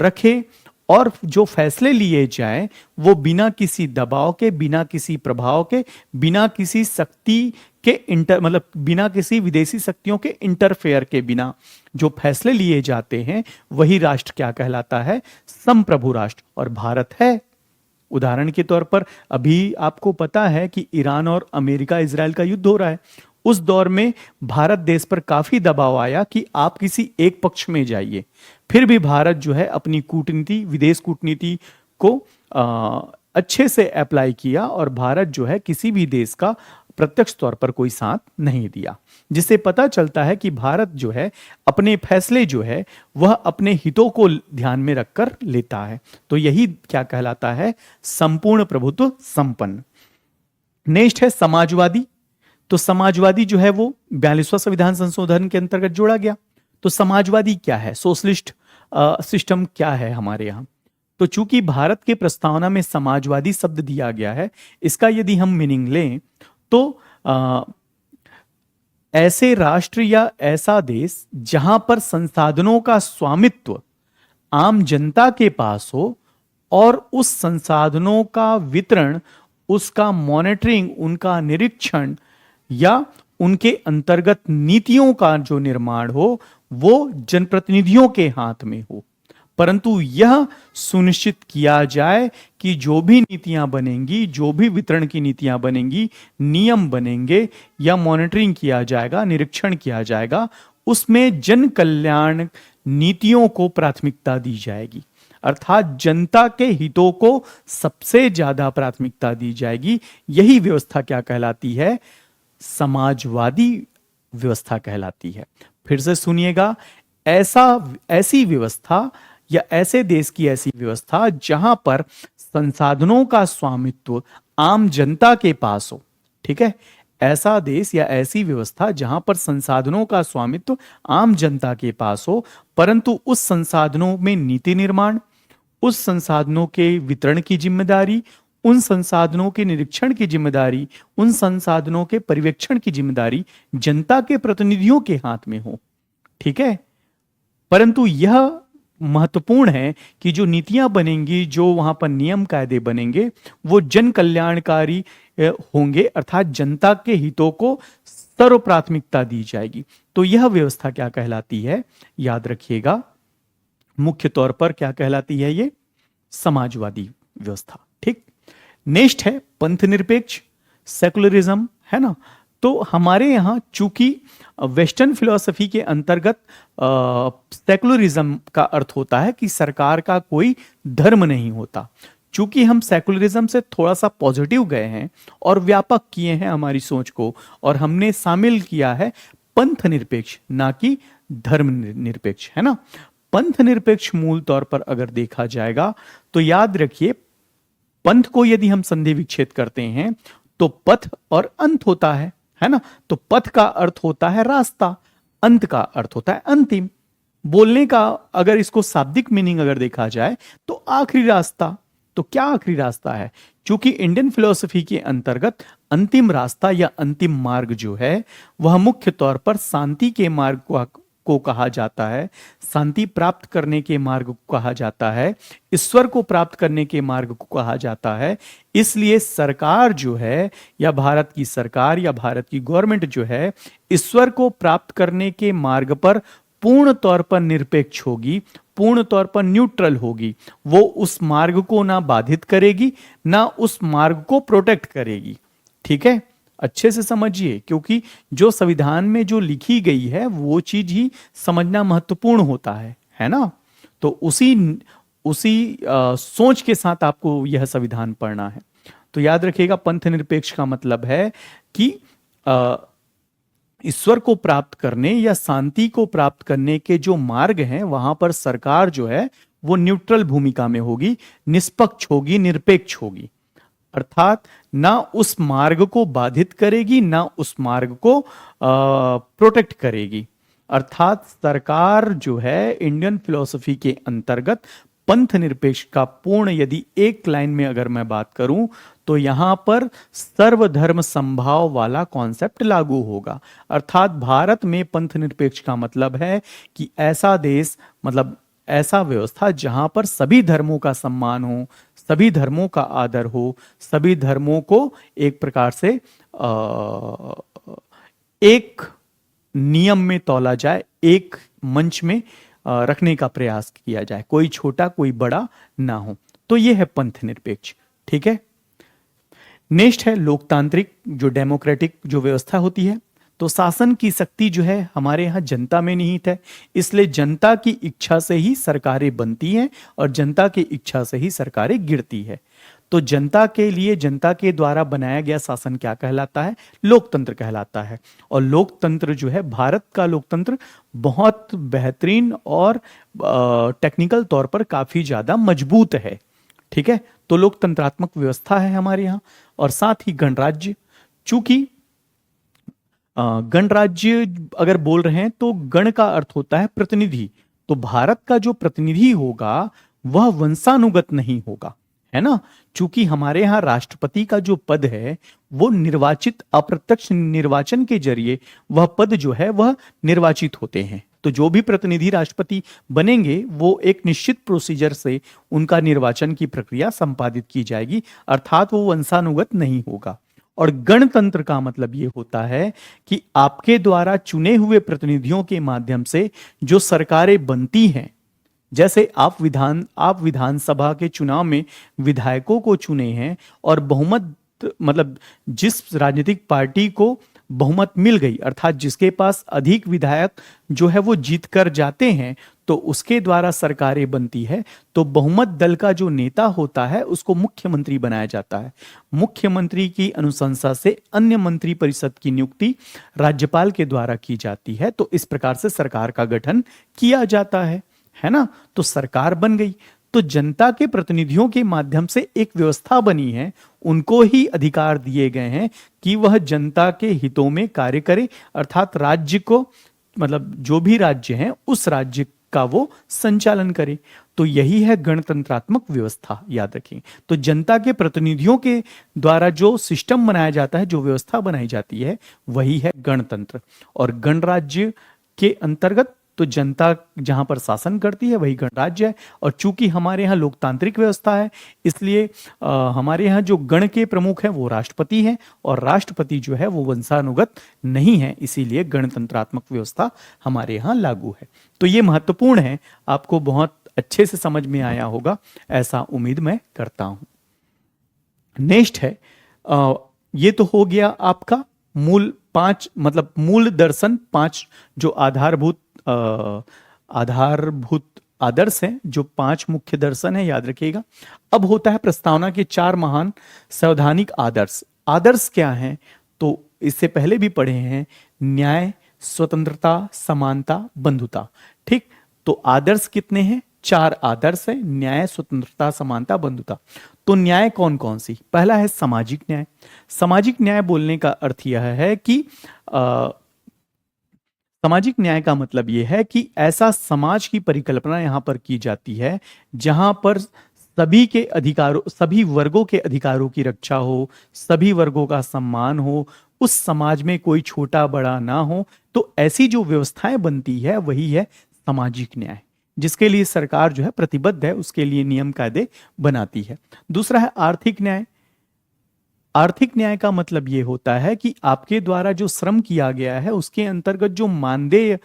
रखे और जो फैसले लिए जाए वो बिना किसी दबाव के, बिना किसी प्रभाव के, बिना किसी शक्ति के बिना किसी विदेशी शक्तियों के इंटरफेयर के बिना जो फैसले लिए जाते हैं, वही राष्ट्र क्या कहलाता है? संप्रभु राष्ट्र। और भारत है। उदाहरण के तौर पर अभी आपको पता है कि ईरान और अमेरिका इजराइल का युद्ध हो रहा है। उस दौर में भारत देश पर काफी दबाव आया कि आप किसी एक पक्ष में जाइए। फिर भी भारत जो है अपनी कूटनीति, विदेश कूटनीति को अच्छे से अप्लाई किया और भारत जो है किसी भी देश का प्रत्यक्ष तौर पर कोई साथ नहीं दिया, जिससे पता चलता है कि भारत जो है अपने फैसले जो है वह अपने हितों को ध्यान में रखकर लेता है। तो यही क्या कहलाता है, संपूर्ण प्रभुत्व संपन्न। नेक्स्ट है समाजवादी। तो समाजवादी जो है वो 42वां संविधान संशोधन के अंतर्गत जोड़ा गया। तो समाजवादी क्या है, सोशलिस्ट सिस्टम क्या है हमारे यहाँ। तो चूंकि भारत के प्रस्तावना में समाजवादी शब्द दिया गया है, इसका यदि हम मीनिंग लें तो ऐसे राष्ट्र या ऐसा देश जहां पर संसाधनों का स्वामित्व आम जनता के पास हो और उस संसाधनों का वितरण, उसका मॉनिटरिंग, उनका निरीक्षण या उनके अंतर्गत नीतियों का जो निर्माण हो वो जनप्रतिनिधियों के हाथ में हो, परंतु यह सुनिश्चित किया जाए कि जो भी नीतियां बनेंगी, जो भी वितरण की नीतियां बनेंगी, नियम बनेंगे या मॉनिटरिंग किया जाएगा, निरीक्षण किया जाएगा, उसमें जन कल्याण नीतियों को प्राथमिकता दी जाएगी। अर्थात जनता के हितों को सबसे ज्यादा प्राथमिकता दी जाएगी। यही व्यवस्था क्या कहलाती है, समाजवादी व्यवस्था कहलाती है। फिर से सुनिएगा, ऐसी व्यवस्था या ऐसे देश की ऐसी व्यवस्था जहां पर संसाधनों का स्वामित्व आम जनता के पास हो। ठीक है, ऐसा देश या ऐसी व्यवस्था जहां पर संसाधनों का स्वामित्व आम जनता के पास हो, परंतु उस संसाधनों में नीति निर्माण, उस संसाधनों के वितरण की जिम्मेदारी, उन संसाधनों के निरीक्षण की जिम्मेदारी, उन संसाधनों के पर्यवेक्षण की जिम्मेदारी जनता के प्रतिनिधियों के हाथ में हो। ठीक है, परंतु यह महत्वपूर्ण है कि जो नीतियां बनेंगी, जो वहां पर नियम कायदे बनेंगे, वो जन कल्याणकारी होंगे, अर्थात जनता के हितों को सर्व प्राथमिकता दी जाएगी। तो यह व्यवस्था क्या कहलाती है, याद रखिएगा, मुख्य तौर पर क्या कहलाती है, ये समाजवादी व्यवस्था। ठीक, नेक्स्ट है पंथ निरपेक्ष, सेकुलरिज्म, है ना। तो हमारे यहाँ चूंकि वेस्टर्न फिलॉसफी के अंतर्गत सेकुलरिज्म का अर्थ होता है कि सरकार का कोई धर्म नहीं होता। चूंकि हम सेकुलरिज्म से थोड़ा सा पॉजिटिव गए हैं और व्यापक किए हैं हमारी सोच को, और हमने शामिल किया है पंथ निरपेक्ष, ना कि धर्म निरपेक्ष, है ना। पंथ निरपेक्ष मूल तौर पर अगर देखा जाएगा तो याद रखिए, पंथ को यदि हम संधि विच्छेद करते हैं तो पथ और अंत होता है ना। तो पथ का अर्थ होता है रास्ता, अंत का अर्थ होता है अंतिम। बोलने का अगर इसको शाब्दिक मीनिंग अगर देखा जाए तो आखिरी रास्ता। तो क्या आखिरी रास्ता है, क्योंकि इंडियन फिलॉसफी के अंतर्गत अंतिम रास्ता या अंतिम मार्ग जो है वह मुख्य तौर पर शांति के मार्ग को कहा जाता है, शांति प्राप्त करने के मार्ग को कहा जाता है, ईश्वर को प्राप्त करने के मार्ग को कहा जाता है। इसलिए सरकार जो है, या भारत की सरकार या भारत की गवर्नमेंट जो है, ईश्वर को प्राप्त करने के मार्ग पर पूर्ण तौर पर निरपेक्ष होगी, पूर्ण तौर पर न्यूट्रल होगी। वो उस मार्ग को ना बाधित करेगी, ना उस मार्ग को प्रोटेक्ट करेगी। ठीक है, अच्छे से समझिए, क्योंकि जो संविधान में जो लिखी गई है वो चीज ही समझना महत्वपूर्ण होता है ना। तो उसी सोच के साथ आपको यह संविधान पढ़ना है। तो याद रखिएगा, पंथ निरपेक्ष का मतलब है कि ईश्वर को प्राप्त करने या शांति को प्राप्त करने के जो मार्ग हैं वहां पर सरकार जो है वो न्यूट्रल भूमिका में होगी, निष्पक्ष होगी, निरपेक्ष होगी। अर्थात ना उस मार्ग को बाधित करेगी, ना उस मार्ग को प्रोटेक्ट करेगी। अर्थात सरकार जो है इंडियन फिलॉसफी के अंतर्गत पंथ निरपेक्ष का पूर्ण, यदि एक लाइन में अगर मैं बात करूं तो यहां पर सर्वधर्म संभाव वाला कॉन्सेप्ट लागू होगा। अर्थात भारत में पंथ निरपेक्ष का मतलब है कि ऐसा देश, मतलब ऐसा व्यवस्था जहां पर सभी धर्मों का सम्मान हो, सभी धर्मों का आदर हो, सभी धर्मों को एक प्रकार से एक नियम में तौला जाए, एक मंच में रखने का प्रयास किया जाए, कोई छोटा कोई बड़ा ना हो। तो यह है पंथ निरपेक्ष। ठीक है, नेक्स्ट है लोकतांत्रिक, जो डेमोक्रेटिक जो व्यवस्था होती है। तो शासन की शक्ति जो है हमारे यहाँ जनता में निहित है, इसलिए जनता की इच्छा से ही सरकारें बनती हैं और जनता की इच्छा से ही सरकारें गिरती है। तो जनता के लिए, जनता के द्वारा बनाया गया शासन क्या कहलाता है? लोकतंत्र कहलाता है। और लोकतंत्र जो है, भारत का लोकतंत्र बहुत बेहतरीन और टेक्निकल तौर पर काफी ज्यादा मजबूत है। ठीक है, तो लोकतंत्रात्मक व्यवस्था है हमारे यहाँ। और साथ ही गणराज्य, चूंकि गणराज्य अगर बोल रहे हैं तो गण का अर्थ होता है प्रतिनिधि, तो भारत का जो प्रतिनिधि होगा वह वंशानुगत नहीं होगा, है ना। चूंकि हमारे यहाँ राष्ट्रपति का जो पद है वो निर्वाचित, अप्रत्यक्ष निर्वाचन के जरिए वह पद जो है वह निर्वाचित होते हैं। तो जो भी प्रतिनिधि राष्ट्रपति बनेंगे वो एक निश्चित प्रोसीजर से उनका निर्वाचन की प्रक्रिया संपादित की जाएगी, अर्थात वो वंशानुगत नहीं होगा। और गणतंत्र का मतलब ये होता है कि आपके द्वारा चुने हुए प्रतिनिधियों के माध्यम से जो सरकारें बनती हैं, जैसे आप विधानसभा के चुनाव में विधायकों को चुने हैं और बहुमत, मतलब जिस राजनीतिक पार्टी को बहुमत मिल गई, अर्थात जिसके पास अधिक विधायक जो है वो जीत कर जाते हैं, तो उसके द्वारा सरकारें बनती है। तो बहुमत दल का जो नेता होता है उसको मुख्यमंत्री बनाया जाता है। मुख्यमंत्री की अनुशंसा से अन्य मंत्री परिषद की नियुक्ति राज्यपाल के द्वारा की जाती है। तो इस प्रकार से सरकार का गठन किया जाता है ना। तो सरकार बन गई, तो जनता के प्रतिनिधियों के माध्यम से एक व्यवस्था बनी है, उनको ही अधिकार दिए गए हैं कि वह जनता के हितों में कार्य करे, अर्थात राज्य को, मतलब जो भी राज्य है उस राज्य का वो संचालन करे। तो यही है गणतंत्रात्मक व्यवस्था, याद रखें। तो जनता के प्रतिनिधियों के द्वारा जो सिस्टम बनाया जाता है, जो व्यवस्था बनाई जाती है, वही है गणतंत्र। और गणराज्य के अंतर्गत तो जनता जहां पर शासन करती है वही गणराज्य है। और चूंकि हमारे यहाँ लोकतांत्रिक व्यवस्था है, इसलिए हमारे यहाँ जो गण के प्रमुख हैं वो राष्ट्रपति हैं, और राष्ट्रपति जो है वो वंशानुगत नहीं है, इसीलिए गणतंत्रात्मक व्यवस्था हमारे यहाँ लागू है। तो ये महत्वपूर्ण है, आपको बहुत अच्छे से समझ में आया होगा, ऐसा उम्मीद मैं करता हूं। नेक्स्ट है, ये तो हो गया आपका मूल 5, मतलब मूल दर्शन 5 जो आधारभूत आदर्श हैं, जो 5 मुख्य दर्शन है, याद रखिएगा। अब होता है प्रस्तावना के 4 महान संवैधानिक आदर्श। आदर्श क्या हैं? तो इससे पहले भी पढ़े हैं, न्याय, स्वतंत्रता, समानता, बंधुता। ठीक, तो आदर्श कितने हैं? 4 आदर्श है, न्याय, स्वतंत्रता, समानता, बंधुता। तो न्याय कौन कौन सी? पहला है सामाजिक न्याय। सामाजिक न्याय बोलने का अर्थ यह है कि सामाजिक न्याय का मतलब यह है कि ऐसा समाज की परिकल्पना यहां पर की जाती है जहां पर सभी के अधिकारों, सभी वर्गों के अधिकारों की रक्षा हो, सभी वर्गों का सम्मान हो, उस समाज में कोई छोटा बड़ा ना हो। तो ऐसी जो व्यवस्थाएं बनती है वही है सामाजिक न्याय, जिसके लिए सरकार जो है प्रतिबद्ध है, उसके लिए नियम कायदे बनाती है। दूसरा है आर्थिक न्याय। आर्थिक न्याय का मतलब यह होता है कि आपके द्वारा जो श्रम किया गया है उसके अंतर्गत जो मानदेय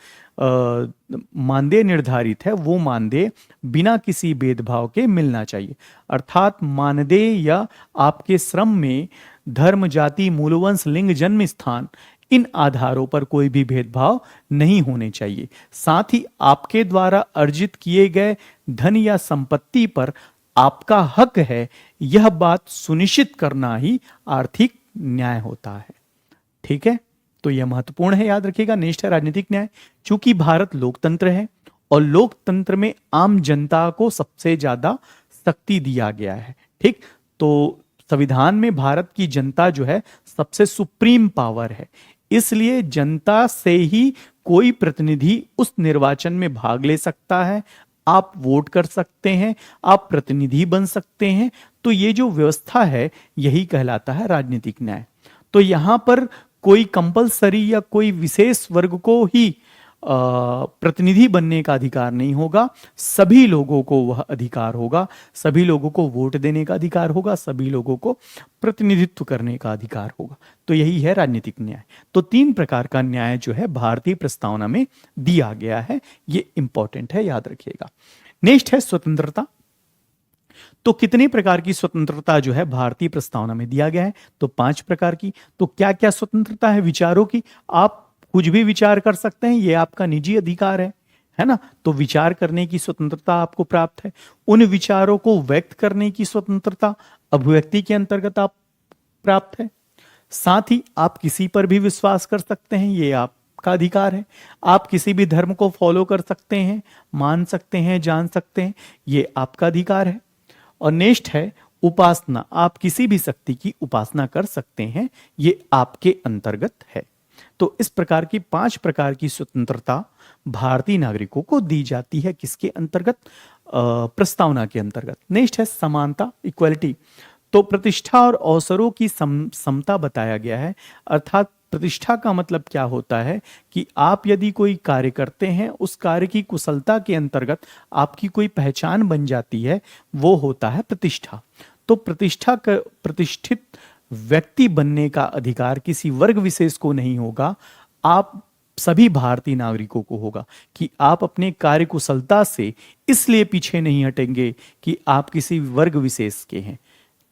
निर्धारित है, वो मानदेय बिना किसी भेदभाव के मिलना चाहिए। अर्थात मानदेय या आपके श्रम में धर्म, जाति, मूलवंश, लिंग, जन्म स्थान, इन आधारों पर कोई भी भेदभाव नहीं होने चाहिए। साथ ही आपके द्वारा अर्जित किए गए धन या संपत्ति पर आपका हक है, यह बात सुनिश्चित करना ही आर्थिक न्याय होता है। ठीक है, तो यह महत्वपूर्ण है, याद रखिएगा। नेक्स्ट है राजनीतिक न्याय। चूंकि भारत लोकतंत्र है और लोकतंत्र में आम जनता को सबसे ज्यादा शक्ति दिया गया है। ठीक, तो संविधान में भारत की जनता जो है सबसे सुप्रीम पावर है, इसलिए जनता से ही कोई प्रतिनिधि उस निर्वाचन में भाग ले सकता है, आप वोट कर सकते हैं, आप प्रतिनिधि बन सकते हैं। तो ये जो व्यवस्था है यही कहलाता है राजनीतिक न्याय। तो यहां पर कोई कंपलसरी या कोई विशेष वर्ग को ही प्रतिनिधि बनने का अधिकार नहीं होगा, सभी लोगों को वह अधिकार होगा, सभी लोगों को वोट देने का अधिकार होगा, सभी लोगों को प्रतिनिधित्व करने का अधिकार होगा। तो यही है राजनीतिक न्याय। तो 3 प्रकार का न्याय जो है भारतीय प्रस्तावना में दिया गया है, ये इंपॉर्टेंट है, याद रखिएगा। नेक्स्ट है स्वतंत्रता। तो कितने प्रकार की स्वतंत्रता जो है भारतीय प्रस्तावना में दिया गया है? तो 5 प्रकार की। तो क्या क्या स्वतंत्रता है? विचारों की, आप कुछ भी विचार कर सकते हैं, ये आपका निजी अधिकार है ना। तो विचार करने की स्वतंत्रता आपको प्राप्त है। उन विचारों को व्यक्त करने की स्वतंत्रता अभिव्यक्ति के अंतर्गत आप प्राप्त है। साथ ही आप किसी पर भी विश्वास कर सकते हैं, ये आपका अधिकार है। आप किसी भी धर्म को फॉलो कर सकते हैं, मान सकते हैं, जान सकते हैं, ये आपका अधिकार है। और नेक्स्ट है उपासना, आप किसी भी शक्ति की उपासना कर सकते हैं, ये आपके अंतर्गत है। तो इस प्रकार की 5 प्रकार की स्वतंत्रता भारतीय नागरिकों को दी जाती है, किसके अंतर्गत? प्रस्तावना के अंतर्गत। नेक्स्ट है समानता, इक्वलिटी। तो प्रतिष्ठा और अवसरों की समता बताया गया है। अर्थात प्रतिष्ठा का मतलब क्या होता है कि आप यदि कोई कार्य करते हैं, उस कार्य की कुशलता के अंतर्गत आपकी कोई पहचान बन जाती है, वो होता है प्रतिष्ठा। तो प्रतिष्ठित व्यक्ति बनने का अधिकार किसी वर्ग विशेष को नहीं होगा, आप सभी भारतीय नागरिकों को होगा कि आप अपने कार्य कुशलता से इसलिए पीछे नहीं हटेंगे कि आप किसी वर्ग विशेष के हैं।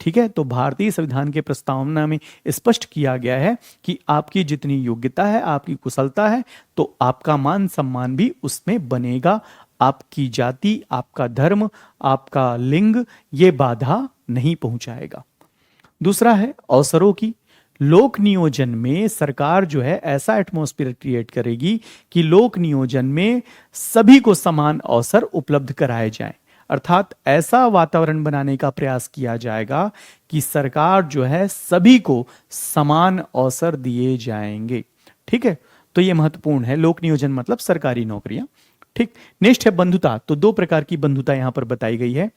ठीक है, तो भारतीय संविधान के प्रस्तावना में स्पष्ट किया गया है कि आपकी जितनी योग्यता है, आपकी कुशलता है, तो आपका मान सम्मान भी उसमें बनेगा। आपकी जाति, आपका धर्म, आपका लिंग ये बाधा नहीं पहुंचाएगा। दूसरा है अवसरों की। लोक नियोजन में सरकार जो है ऐसा एटमॉस्फेयर क्रिएट करेगी कि लोक नियोजन में सभी को समान अवसर उपलब्ध कराए जाएं। अर्थात ऐसा वातावरण बनाने का प्रयास किया जाएगा कि सरकार जो है सभी को समान अवसर दिए जाएंगे। ठीक है, तो यह महत्वपूर्ण है। लोक नियोजन मतलब सरकारी नौकरियां। ठीक, नेक्स्ट है बंधुता। तो 2 प्रकार की बंधुता यहां पर बताई गई है।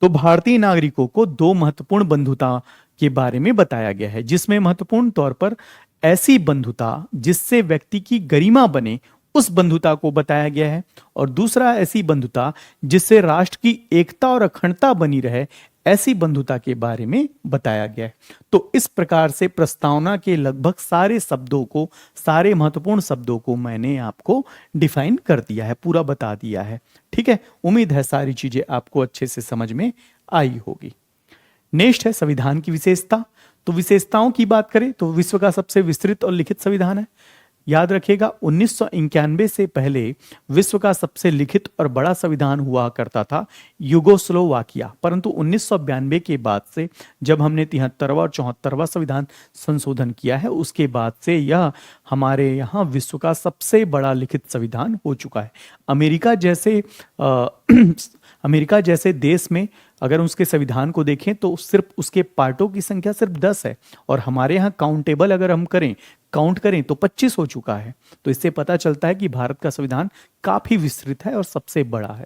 तो भारतीय नागरिकों को 2 महत्वपूर्ण बंधुता के बारे में बताया गया है, जिसमें महत्वपूर्ण तौर पर ऐसी बंधुता जिससे व्यक्ति की गरिमा बने, उस बंधुता को बताया गया है। और दूसरा ऐसी बंधुता जिससे राष्ट्र की एकता और अखंडता बनी रहे, ऐसी बंधुता के बारे में बताया गया है। तो इस प्रकार से प्रस्तावना के लगभग सारे शब्दों को, सारे महत्वपूर्ण शब्दों को मैंने आपको डिफाइन कर दिया है, पूरा बता दिया है। ठीक है, उम्मीद है सारी चीजें आपको अच्छे से समझ में आई होगी। नेक्स्ट है संविधान की विशेषता। तो विशेषताओं की बात करें तो विश्व का सबसे विस्तृत और लिखित संविधान है। याद रखिएगा 1991 से पहले विश्व का सबसे लिखित और बड़ा संविधान हुआ करता था युगोस्लोवाकिया, परंतु 1992 के बाद से जब हमने 73वां और 74वां संविधान संशोधन किया है, उसके बाद से यह हमारे यहाँ विश्व का सबसे बड़ा लिखित संविधान हो चुका है। अमेरिका जैसे देश में अगर उसके संविधान को देखें तो सिर्फ उसके पार्टों की संख्या सिर्फ 10 है, और हमारे यहाँ काउंटेबल अगर हम काउंट करें तो 25 हो चुका है। तो इससे पता चलता है कि भारत का संविधान काफी विस्तृत है और सबसे बड़ा है।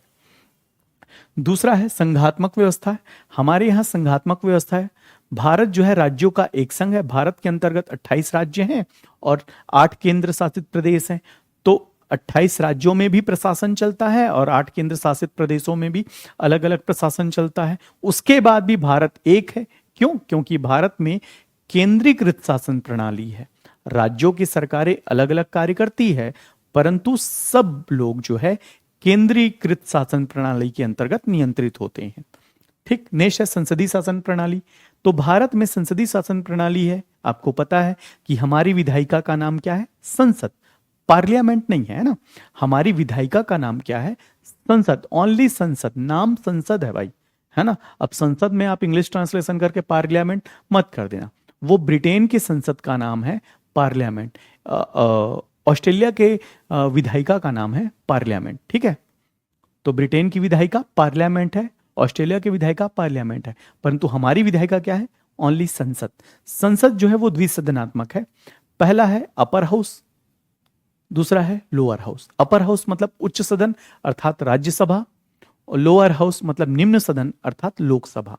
दूसरा है संघात्मक व्यवस्था। हमारे यहाँ संघात्मक व्यवस्था है। भारत जो है राज्यों का एक संघ है। भारत के अंतर्गत 28 राज्य हैं और 8 केंद्र शासित प्रदेश हैं। तो 28 राज्यों में भी प्रशासन चलता है और 8 केंद्र शासित प्रदेशों में भी अलग अलग प्रशासन चलता है। उसके बाद भी भारत एक है। क्यों? क्योंकि भारत में केंद्रीकृत शासन प्रणाली है। राज्यों की सरकारें अलग अलग कार्य करती है, परंतु सब लोग जो है केंद्रीकृत शासन प्रणाली के अंतर्गत नियंत्रित होते हैं। ठीक, नेक्स्ट है संसदीय शासन प्रणाली। तो भारत में संसदीय शासन प्रणाली है। आपको पता है कि हमारी विधायिका का नाम क्या है? संसद। पार्लियामेंट नहीं है ना। हमारी विधायिका का नाम क्या है? संसद। ओनली संसद, नाम संसद है भाई, है ना। अब संसद में आप इंग्लिश ट्रांसलेशन करके पार्लियामेंट मत कर देना। वो ब्रिटेन की संसद का नाम है पार्लियामेंट। ऑस्ट्रेलिया के विधायिका का नाम है पार्लियामेंट। ठीक है, तो ब्रिटेन की विधायिका पार्लियामेंट है, ऑस्ट्रेलिया की विधायिका पार्लियामेंट है, परंतु हमारी विधायिका क्या है? ओनली संसद। संसद जो है वो द्विसदनात्मक है। पहला है अपर हाउस, दूसरा है लोअर हाउस। अपर हाउस मतलब उच्च सदन अर्थात राज्यसभा, और लोअर हाउस मतलब निम्न सदन अर्थात लोकसभा।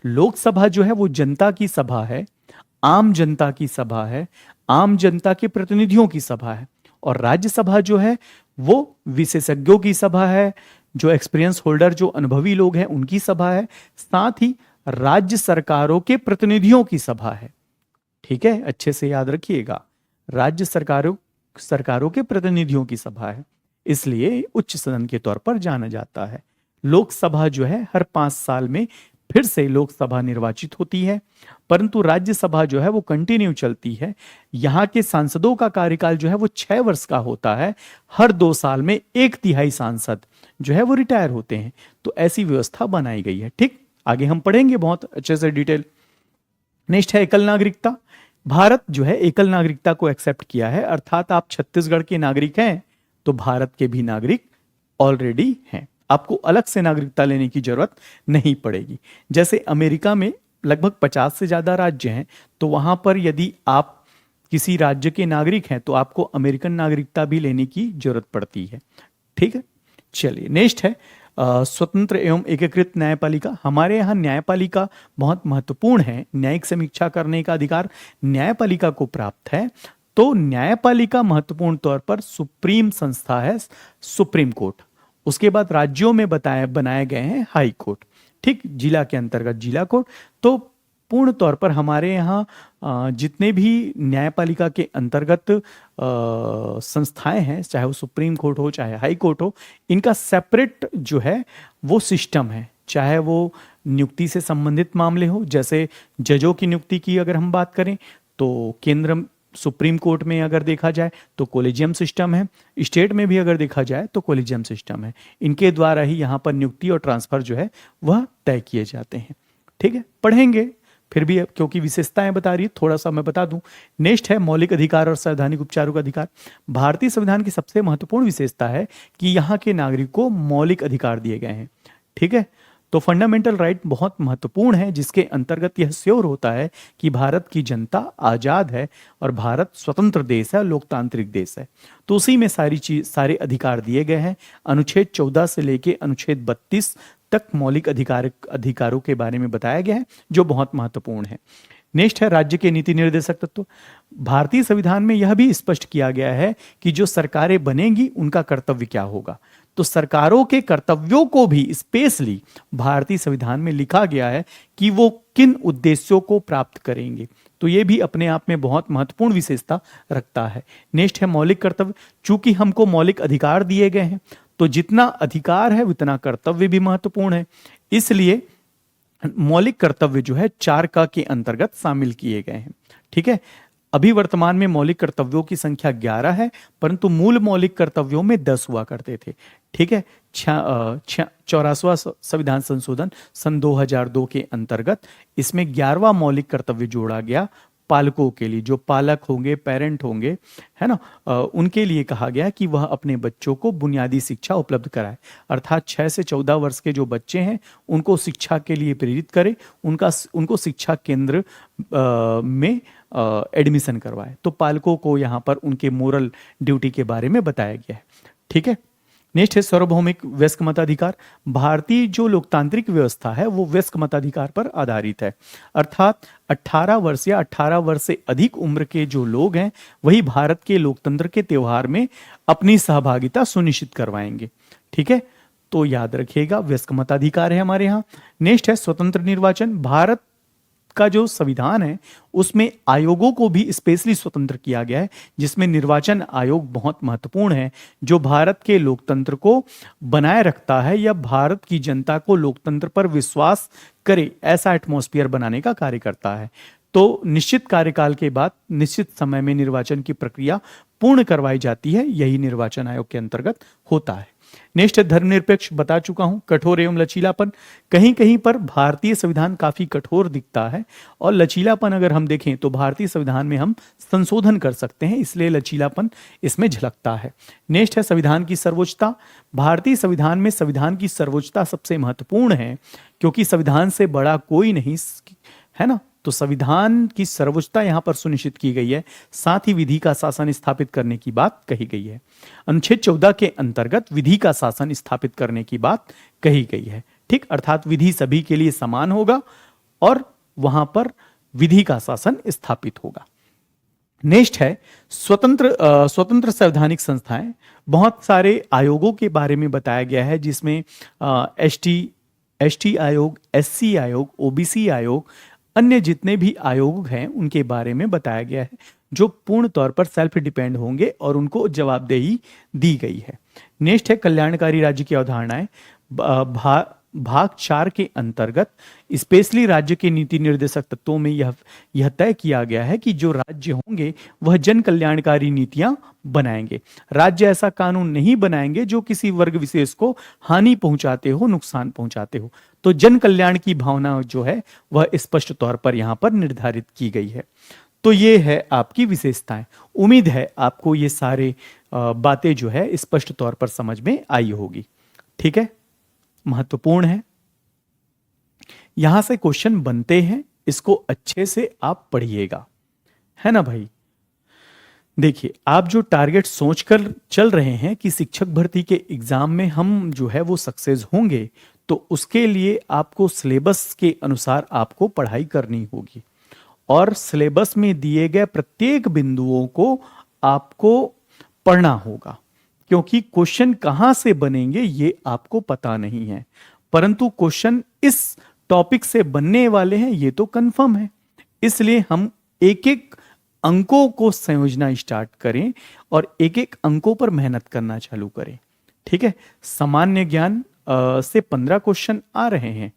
लोकसभा जो है वो जनता की सभा है, आम जनता की सभा है, आम जनता के प्रतिनिधियों की सभा है। और राज्यसभा जो है वो विशेषज्ञों की सभा है, जो एक्सपीरियंस होल्डर, जो अनुभवी लोग हैं उनकी सभा है, साथ ही राज्य सरकारों के प्रतिनिधियों की सभा है। ठीक है, अच्छे से याद रखिएगा, राज्य सरकारों के प्रतिनिधियों की सभा है, इसलिए उच्च सदन के तौर पर जाना जाता है। लोकसभा जो है हर 5 साल में फिर से लोकसभा निर्वाचित होती है, परंतु राज्यसभा जो है वो कंटिन्यू चलती है। यहाँ के सांसदों का कार्यकाल जो है वो 6 वर्ष का होता है। हर 2 साल में 1/3 सांसद जो है वो रिटायर होते हैं। तो ऐसी व्यवस्था बनाई गई है। ठीक, आगे हम पढ़ेंगे बहुत अच्छे से डिटेल। नेक्स्ट है एकल नागरिकता। भारत जो है एकल नागरिकता को एक्सेप्ट किया है, अर्थात आप छत्तीसगढ़ के नागरिक हैं तो भारत के भी नागरिक ऑलरेडी हैं, आपको अलग से नागरिकता लेने की जरूरत नहीं पड़ेगी। जैसे अमेरिका में लगभग 50 से ज्यादा राज्य हैं, तो वहां पर यदि आप किसी राज्य के नागरिक हैं तो आपको अमेरिकन नागरिकता भी लेने की जरूरत पड़ती है। ठीक है, चलिए नेक्स्ट है स्वतंत्र एवं एकीकृत न्यायपालिका। हमारे यहाँ न्यायपालिका बहुत महत्वपूर्ण है। न्यायिक समीक्षा करने का अधिकार न्यायपालिका को प्राप्त है। तो न्यायपालिका महत्वपूर्ण तौर पर सुप्रीम संस्था है, सुप्रीम कोर्ट। उसके बाद राज्यों में बनाए गए हैं हाई कोर्ट। ठीक, जिला के अंतर्गत जिला कोर्ट। तो पूर्ण तौर पर हमारे यहाँ जितने भी न्यायपालिका के अंतर्गत संस्थाएं हैं, चाहे वो सुप्रीम कोर्ट हो चाहे हाई कोर्ट हो, इनका सेपरेट जो है वो सिस्टम है। चाहे वो नियुक्ति से संबंधित मामले हो, जैसे जजों की नियुक्ति की अगर हम बात करें तो केंद्र सुप्रीम कोर्ट में अगर देखा जाए तो कोलेजियम सिस्टम है, स्टेट में भी अगर देखा जाए तो कोलेजियम सिस्टम है। इनके द्वारा ही यहाँ पर नियुक्ति और ट्रांसफर जो है वह तय किए जाते हैं। ठीक है, पढ़ेंगे फिर भी, क्योंकि विशेषताएं बता रही है थोड़ा सा मैं बता दूं। नेक्स्ट है मौलिक अधिकार और संवैधानिक उपचारों का अधिकार। भारतीय संविधान की सबसे महत्वपूर्ण विशेषता है कि यहाँ के नागरिक को मौलिक अधिकार दिए गए हैं। ठीक है, तो फंडामेंटल राइट बहुत महत्वपूर्ण है, जिसके अंतर्गत यह श्योर होता है कि भारत की जनता आजाद है और भारत स्वतंत्र देश है, लोकतांत्रिक देश है। तो उसी में सारे अधिकार दिए गए हैं। अनुच्छेद 14 से लेके अनुच्छेद 32 तक मौलिक अधिकारों के बारे में बताया गया है, जो बहुत महत्वपूर्ण है। नेक्स्ट है राज्य के नीति निर्देशक तत्व। भारतीय संविधान में यह भी स्पष्ट किया गया है कि जो सरकारें बनेंगी उनका कर्तव्य क्या होगा। तो सरकारों के कर्तव्यों को भी स्पेशली भारतीय संविधान में लिखा गया है कि वो किन उद्देश्यों को प्राप्त करेंगे। तो ये भी अपने आप में बहुत महत्वपूर्ण विशेषता रखता है। नेक्स्ट है मौलिक कर्तव्य। चूंकि हमको मौलिक अधिकार दिए गए हैं, तो जितना अधिकार है उतना कर्तव्य भी महत्वपूर्ण है। इसलिए मौलिक कर्तव्य जो है 4 के अंतर्गत शामिल किए गए हैं। ठीक है, अभी वर्तमान में मौलिक कर्तव्यों की संख्या 11 है, परंतु मूल मौलिक कर्तव्यों में 10 हुआ करते थे। ठीक है, 84वां संविधान संशोधन सन 2002 के अंतर्गत इसमें 11वां मौलिक कर्तव्य जोड़ा गया पालकों के लिए। जो पालक होंगे, पेरेंट होंगे, है ना, उनके लिए कहा गया कि वह अपने बच्चों को बुनियादी शिक्षा उपलब्ध कराए। अर्थात 6 से 14 वर्ष के जो बच्चे हैं उनको शिक्षा के लिए प्रेरित करे, उनको शिक्षा केंद्र में एडमिशन करवाए। तो पालकों को यहाँ पर उनके मोरल ड्यूटी के बारे में बताया गया है। ठीक है, नेक्स्ट है सार्वभौमिक वयस्क मताधिकार। भारतीय जो लोकतांत्रिक व्यवस्था है वो वयस्क मताधिकार पर आधारित है। अर्थात 18 वर्ष या 18 वर्ष से अधिक उम्र के जो लोग हैं वही भारत के लोकतंत्र के त्योहार में अपनी सहभागिता सुनिश्चित करवाएंगे। ठीक है, तो याद रखिएगा वयस्क मताधिकार है हमारे यहाँ। नेक्स्ट है स्वतंत्र निर्वाचन। भारत का जो संविधान है उसमें आयोगों को भी स्पेशली स्वतंत्र किया गया है, जिसमें निर्वाचन आयोग बहुत महत्वपूर्ण है, जो भारत के लोकतंत्र को बनाए रखता है या भारत की जनता को लोकतंत्र पर विश्वास करे ऐसा एटमॉस्फेयर बनाने का कार्य करता है। तो निश्चित कार्यकाल के बाद निश्चित समय में निर्वाचन की प्रक्रिया पूर्ण करवाई जाती है, यही निर्वाचन आयोग के अंतर्गत होता है। नेक्स्ट है धर्मनिरपेक्ष, बता चुका हूं। कठोर एवं लचीलापन। कहीं कहीं पर भारतीय संविधान काफी कठोर दिखता है, और लचीलापन अगर हम देखें तो भारतीय संविधान में हम संशोधन कर सकते हैं, इसलिए लचीलापन इसमें झलकता है। नेक्स्ट है संविधान की सर्वोच्चता। भारतीय संविधान में संविधान की सर्वोच्चता सबसे महत्वपूर्ण है, क्योंकि संविधान से बड़ा कोई नहीं, है ना। तो संविधान की सर्वोच्चता यहां पर सुनिश्चित की गई है, साथ ही विधि का शासन स्थापित करने की बात कही गई है। अनुच्छेद 14 के अंतर्गत विधि का शासन स्थापित करने की बात कही गई है। ठीक, अर्थात विधि सभी के लिए समान होगा और वहां पर विधि का शासन स्थापित होगा। नेक्स्ट है स्वतंत्र संवैधानिक संस्थाएं। बहुत सारे आयोगों के बारे में बताया गया है, जिसमें एसटी आयोग, एससी आयोग, ओबीसी आयोग, अन्य जितने भी आयोग हैं उनके बारे में बताया गया है, जो पूर्ण तौर पर सेल्फ डिपेंड होंगे और उनको जवाबदेही दी गई है। नेक्स्ट है कल्याणकारी राज्य की अवधारणाएं। भाग 4 के अंतर्गत स्पेशली राज्य के नीति निर्देशक तत्वों में यह तय किया गया है कि जो राज्य होंगे वह जन कल्याणकारी नीतियां बनाएंगे। राज्य ऐसा कानून नहीं बनाएंगे जो किसी वर्ग विशेष को हानि पहुंचाते हो, नुकसान पहुंचाते हो। तो जन कल्याण की भावना जो है वह स्पष्ट तौर पर यहां पर निर्धारित की गई है। तो ये है आपकी विशेषताएं। उम्मीद है आपको ये सारे बातें जो है स्पष्ट तौर पर समझ में आई होगी। ठीक है, महत्वपूर्ण है, यहां से क्वेश्चन बनते हैं, इसको अच्छे से आप पढ़िएगा, है ना भाई। देखिए, आप जो टारगेट सोचकर चल रहे हैं कि शिक्षक भर्ती के एग्जाम में हम जो है वो सक्सेस होंगे, तो उसके लिए आपको सिलेबस के अनुसार आपको पढ़ाई करनी होगी और सिलेबस में दिए गए प्रत्येक बिंदुओं को आपको पढ़ना होगा, क्योंकि क्वेश्चन कहां से बनेंगे ये आपको पता नहीं है, परंतु क्वेश्चन इस टॉपिक से बनने वाले हैं ये तो कंफर्म है। इसलिए हम एक एक अंकों को संयोजना स्टार्ट करें और एक एक अंकों पर मेहनत करना चालू करें। ठीक है, सामान्य ज्ञान से 15 क्वेश्चन आ रहे हैं।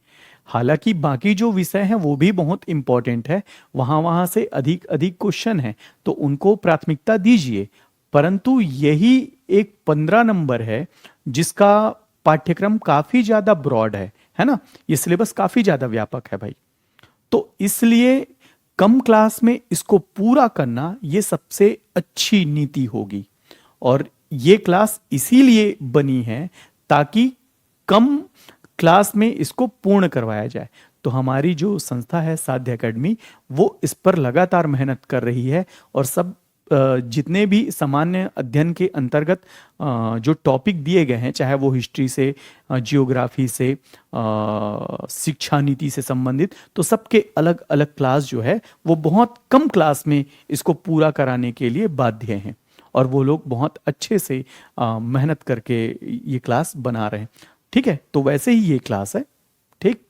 हालांकि बाकी जो विषय हैं वो भी बहुत इंपॉर्टेंट है, वहां से अधिक अधिक क्वेश्चन है, तो उनको प्राथमिकता दीजिए। परंतु यही एक 15 नंबर है जिसका पाठ्यक्रम काफी ज्यादा ब्रॉड है ना, ये सिलेबस काफी ज्यादा व्यापक है भाई। तो इसलिए कम क्लास में इसको पूरा करना ये सबसे अच्छी नीति होगी, और ये क्लास इसीलिए बनी है ताकि कम क्लास में इसको पूर्ण करवाया जाए। तो हमारी जो संस्था है साध्य एकेडमी, वो इस पर लगातार मेहनत कर रही है, और सब जितने भी सामान्य अध्ययन के अंतर्गत जो टॉपिक दिए गए हैं, चाहे वो हिस्ट्री से, जियोग्राफी से, शिक्षा नीति से संबंधित, तो सबके अलग अलग क्लास जो है वो बहुत कम क्लास में इसको पूरा कराने के लिए बाध्य हैं, और वो लोग बहुत अच्छे से मेहनत करके ये क्लास बना रहे हैं। ठीक है, तो वैसे ही ये क्लास है। ठीक,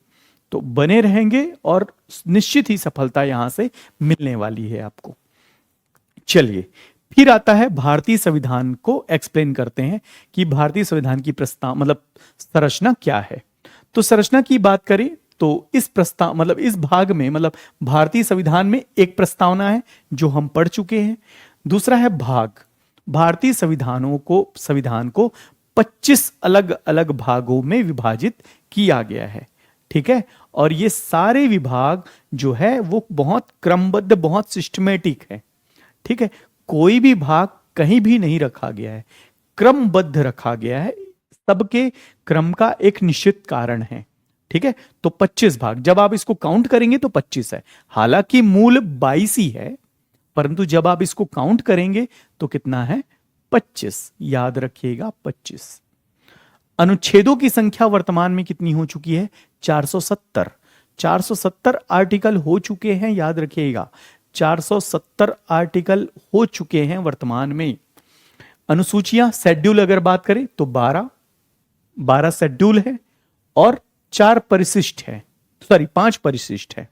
तो बने रहेंगे और निश्चित ही सफलता यहां से मिलने वाली है आपको। चलिए, फिर आता है भारतीय संविधान को एक्सप्लेन करते हैं कि भारतीय संविधान की प्रस्ताव मतलब संरचना क्या है। तो संरचना की बात करें तो इस प्रस्ताव मतलब इस भाग में मतलब भारतीय संविधान में एक प्रस्तावना है जो हम पढ़ चुके हैं। दूसरा है भाग। भारतीय संविधान को 25 अलग अलग भागों में विभाजित किया गया है। ठीक है, और ये सारे विभाग जो है वो बहुत क्रमबद्ध, बहुत सिस्टमेटिक है। ठीक है, कोई भी भाग कहीं भी नहीं रखा गया है, क्रमबद्ध रखा गया है। सबके क्रम का एक निश्चित कारण है। ठीक है, तो 25 भाग, जब आप इसको काउंट करेंगे तो 25 है। हालांकि मूल 22 ही है, परंतु जब आप इसको काउंट करेंगे तो कितना है? 25। याद रखिएगा, 25। अनुच्छेदों की संख्या वर्तमान में कितनी हो चुकी है? 470। 470 आर्टिकल हो चुके हैं, याद रखिएगा, 470 आर्टिकल हो चुके हैं वर्तमान में। अनुसूचियां, शेड्यूल अगर बात करें तो 12 शेड्यूल है और 4 परिशिष्ट है, सॉरी 5 परिशिष्ट है,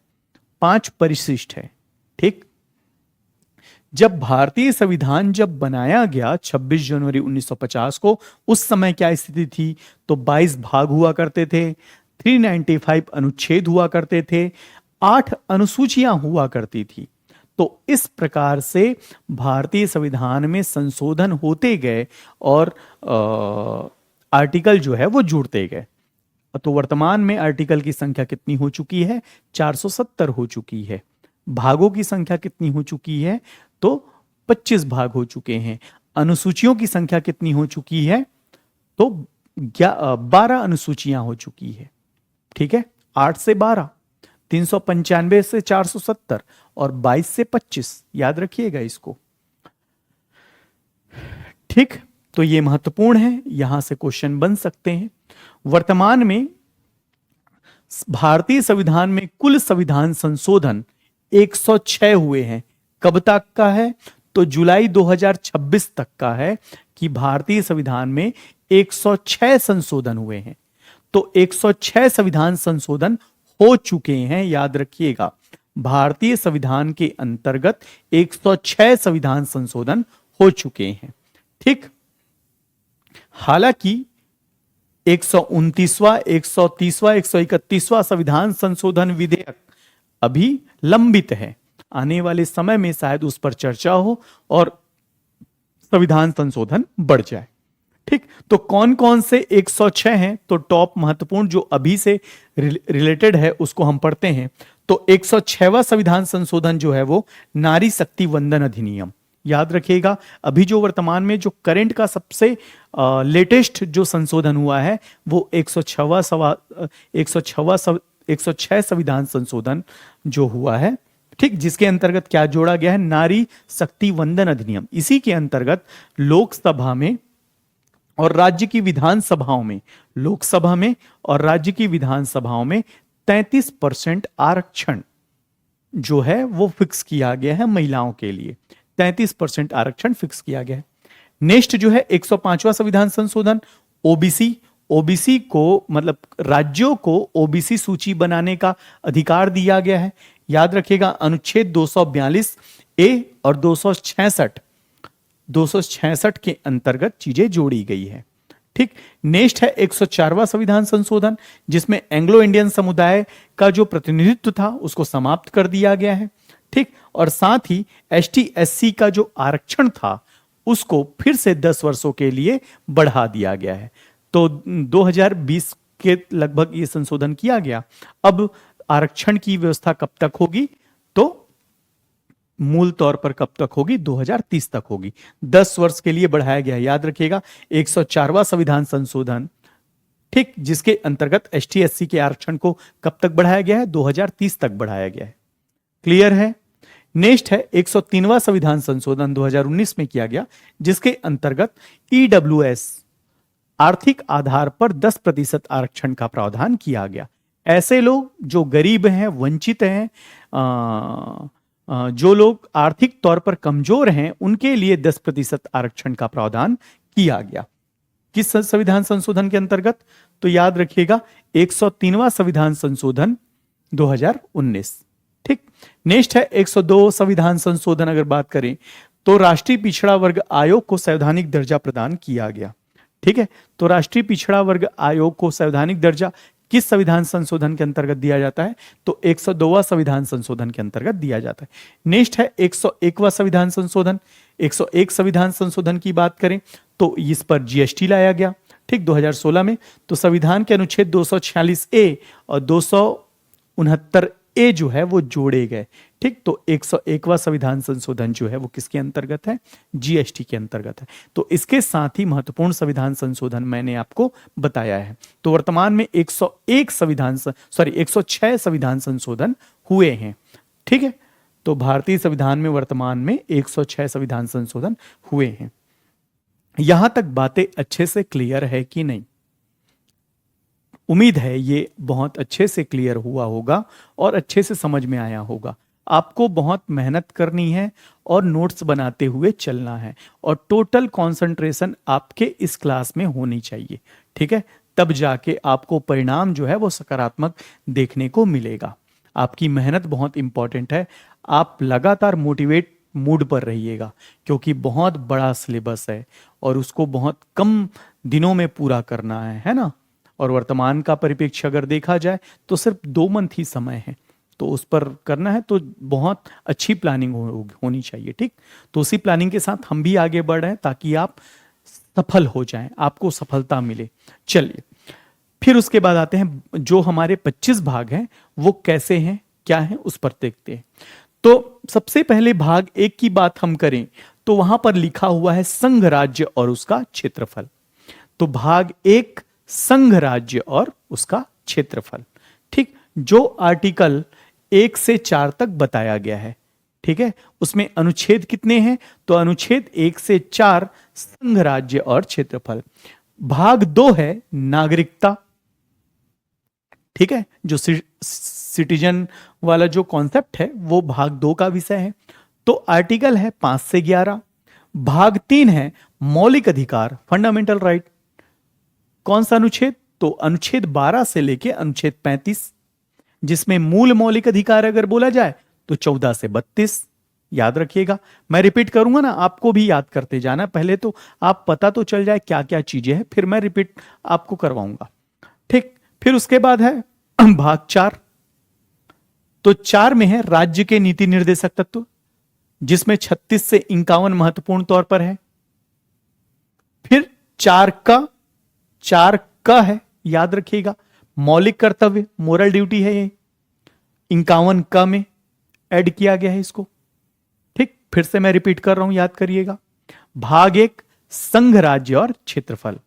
5 परिशिष्ट है। ठीक, जब भारतीय संविधान जब बनाया गया 26 जनवरी 1950 को, उस समय क्या स्थिति थी? तो 22 भाग हुआ करते थे, 395 अनुच्छेद हुआ करते थे, 8 अनुसूचियां हुआ करती थी। तो इस प्रकार से भारतीय संविधान में संशोधन होते गए और आर्टिकल जो है वो जुड़ते गए। तो वर्तमान में आर्टिकल की संख्या कितनी हो चुकी है? 470 हो चुकी है। भागों की संख्या कितनी हो चुकी है? तो 25 भाग हो चुके हैं। अनुसूचियों की संख्या कितनी हो चुकी है? तो 12 अनुसूचियां हो चुकी है। ठीक है, 8 से 12, 395 से 470 और 22 से 25, याद रखिएगा इसको। ठीक, तो ये महत्वपूर्ण है, यहां से क्वेश्चन बन सकते हैं। वर्तमान में भारतीय संविधान में कुल संविधान संशोधन 106 हुए हैं। कब तक का है? तो जुलाई 2026 तक का है कि भारतीय संविधान में 106 संशोधन हुए हैं। तो 106 संविधान संशोधन हो चुके हैं, याद रखिएगा। भारतीय संविधान के अंतर्गत 106 संविधान संशोधन हो चुके हैं। ठीक, हालांकि 129वां, 130वां, 131वां संविधान संशोधन विधेयक अभी लंबित है। आने वाले समय में शायद उस पर चर्चा हो और संविधान संशोधन बढ़ जाए। ठीक, तो कौन कौन से 106 हैं, तो टॉप महत्वपूर्ण जो अभी से रिलेटेड है उसको हम पढ़ते हैं। तो 106वां संविधान संशोधन जो है वो नारी शक्ति वंदन अधिनियम, याद रखिएगा। अभी जो वर्तमान में जो करंट का सबसे लेटेस्ट जो संशोधन हुआ है वो 106 संविधान संशोधन जो हुआ है, ठीक, जिसके अंतर्गत क्या जोड़ा गया है, नारी शक्ति वंदन अधिनियम। इसी के अंतर्गत लोकसभा में और राज्य की विधानसभाओं में, लोकसभा में और राज्य की विधानसभाओं में 33% आरक्षण जो है वो फिक्स किया गया है महिलाओं के लिए। 33% आरक्षण फिक्स किया गया है। नेक्स्ट जो है 105वां संविधान संशोधन, ओबीसी। ओबीसी को मतलब राज्यों को ओबीसी सूची बनाने का अधिकार दिया गया है। याद रखिएगा, अनुच्छेद 242 ए और 266 के अंतर्गत चीजें जोड़ी गई है। ठीक, नेक्स्ट है 104वां संविधान संशोधन, जिसमें एंग्लो इंडियन समुदाय का जो प्रतिनिधित्व था उसको समाप्त कर दिया गया है। ठीक, और साथ ही एसटी एससी का जो आरक्षण था उसको फिर से 10 वर्षों के लिए बढ़ा दिया गया है। तो 2020 के लगभग ये संशोधन किया गया। अब आरक्षण की व्यवस्था कब तक होगी, तो मूल तौर पर कब तक होगी, 2030 तक होगी। 10 वर्ष के लिए बढ़ाया गया। याद रखिएगा, 104वां संविधान संशोधन, ठीक, जिसके अंतर्गत एसटी एससी के आरक्षण को कब तक बढ़ाया गया है, 2030 तक बढ़ाया गया है। क्लियर है। नेक्स्ट है 103वां संविधान संशोधन 2019 में किया गया, जिसके अंतर्गत ईडब्ल्यूएस आर्थिक आधार पर 10% आरक्षण का प्रावधान किया गया। ऐसे लोग जो गरीब हैं, वंचित हैं, जो लोग आर्थिक तौर पर कमजोर हैं, उनके लिए 10% आरक्षण का प्रावधान किया गया। किस संविधान संशोधन के अंतर्गत, तो याद रखिएगा 103वां संविधान संशोधन 2019। ठीक, नेक्स्ट है 102 संविधान संशोधन। अगर बात करें तो राष्ट्रीय पिछड़ा वर्ग आयोग को संवैधानिक दर्जा प्रदान किया गया। ठीक है, तो राष्ट्रीय पिछड़ा वर्ग आयोग को संवैधानिक दर्जा किस संविधान संशोधन के अंतर्गत दिया जाता है, तो 102वां संविधान संशोधन के अंतर्गत दिया जाता है। नेक्स्ट है 101वां संविधान संशोधन। 101 संविधान संशोधन की बात करें तो इस पर जीएसटी लाया गया, ठीक, 2016 में। तो संविधान के अनुच्छेद 246 ए और 269 ए जो है वो जोड़े गए। ठीक, तो 101वां संविधान संशोधन जो है वो किसके अंतर्गत है, जीएसटी के अंतर्गत है। तो इसके साथ ही महत्वपूर्ण संविधान संशोधन मैंने आपको बताया है। तो वर्तमान में 106 संविधान संशोधन हुए हैं। ठीक है, तो भारतीय संविधान में वर्तमान में 106 संविधान संशोधन हुए हैं। यहां तक बातें अच्छे से क्लियर है कि नहीं? उम्मीद है ये बहुत अच्छे से क्लियर हुआ होगा और अच्छे से समझ में आया होगा। आपको बहुत मेहनत करनी है और नोट्स बनाते हुए चलना है और टोटल कंसंट्रेशन आपके इस क्लास में होनी चाहिए। ठीक है, तब जाके आपको परिणाम जो है वो सकारात्मक देखने को मिलेगा। आपकी मेहनत बहुत इंपॉर्टेंट है। आप लगातार मोटिवेट मूड पर रहिएगा, क्योंकि बहुत बड़ा सिलेबस है और उसको बहुत कम दिनों में पूरा करना है ना। और वर्तमान का परिप्रेक्ष्य अगर देखा जाए तो सिर्फ 2 मंथ ही समय है, तो उस पर करना है तो बहुत अच्छी प्लानिंग होनी चाहिए। ठीक, तो उसी प्लानिंग के साथ हम भी आगे बढ़ रहे हैं ताकि आप सफल हो जाएं, आपको सफलता मिले। चलिए, फिर उसके बाद आते हैं जो हमारे 25 भाग हैं वो कैसे हैं, क्या हैं, उस पर देखते हैं। तो सबसे पहले भाग 1 की बात हम करें तो वहां पर लिखा हुआ है संघ राज्य और उसका क्षेत्रफल। तो भाग 1 संघ राज्य और उसका क्षेत्रफल। ठीक, जो आर्टिकल 1 से 4 तक बताया गया है, ठीक है, उसमें अनुच्छेद कितने हैं, तो अनुच्छेद 1 से 4 संघ राज्य और क्षेत्रफल। भाग 2 है नागरिकता। ठीक है, जो सिटीजन वाला जो कॉन्सेप्ट है वो भाग 2 का विषय है। तो आर्टिकल है 5 से 11। भाग 3 है मौलिक अधिकार, फंडामेंटल राइट। कौन सा अनुच्छेद, तो अनुच्छेद 12 से लेके अनुच्छेद 35, जिसमें मूल मौलिक अधिकार अगर बोला जाए तो 14 से 32, याद रखिएगा। मैं रिपीट करूंगा ना, आपको भी याद करते जाना, पहले तो आप पता तो चल जाए क्या क्या चीजें हैं, फिर मैं रिपीट आपको करवाऊंगा। ठीक, फिर उसके बाद है भाग 4। तो 4 में है राज्य के नीति निर्देशक तत्व, जिसमें 36 से 51 महत्वपूर्ण तौर पर है। फिर 4 का है, याद रखिएगा, मौलिक कर्तव्य, मोरल ड्यूटी है ये, 51 का में ऐड किया गया है इसको। ठीक, फिर से मैं रिपीट कर रहा हूं, याद करिएगा। भाग 1 संघ राज्य और क्षेत्रफल,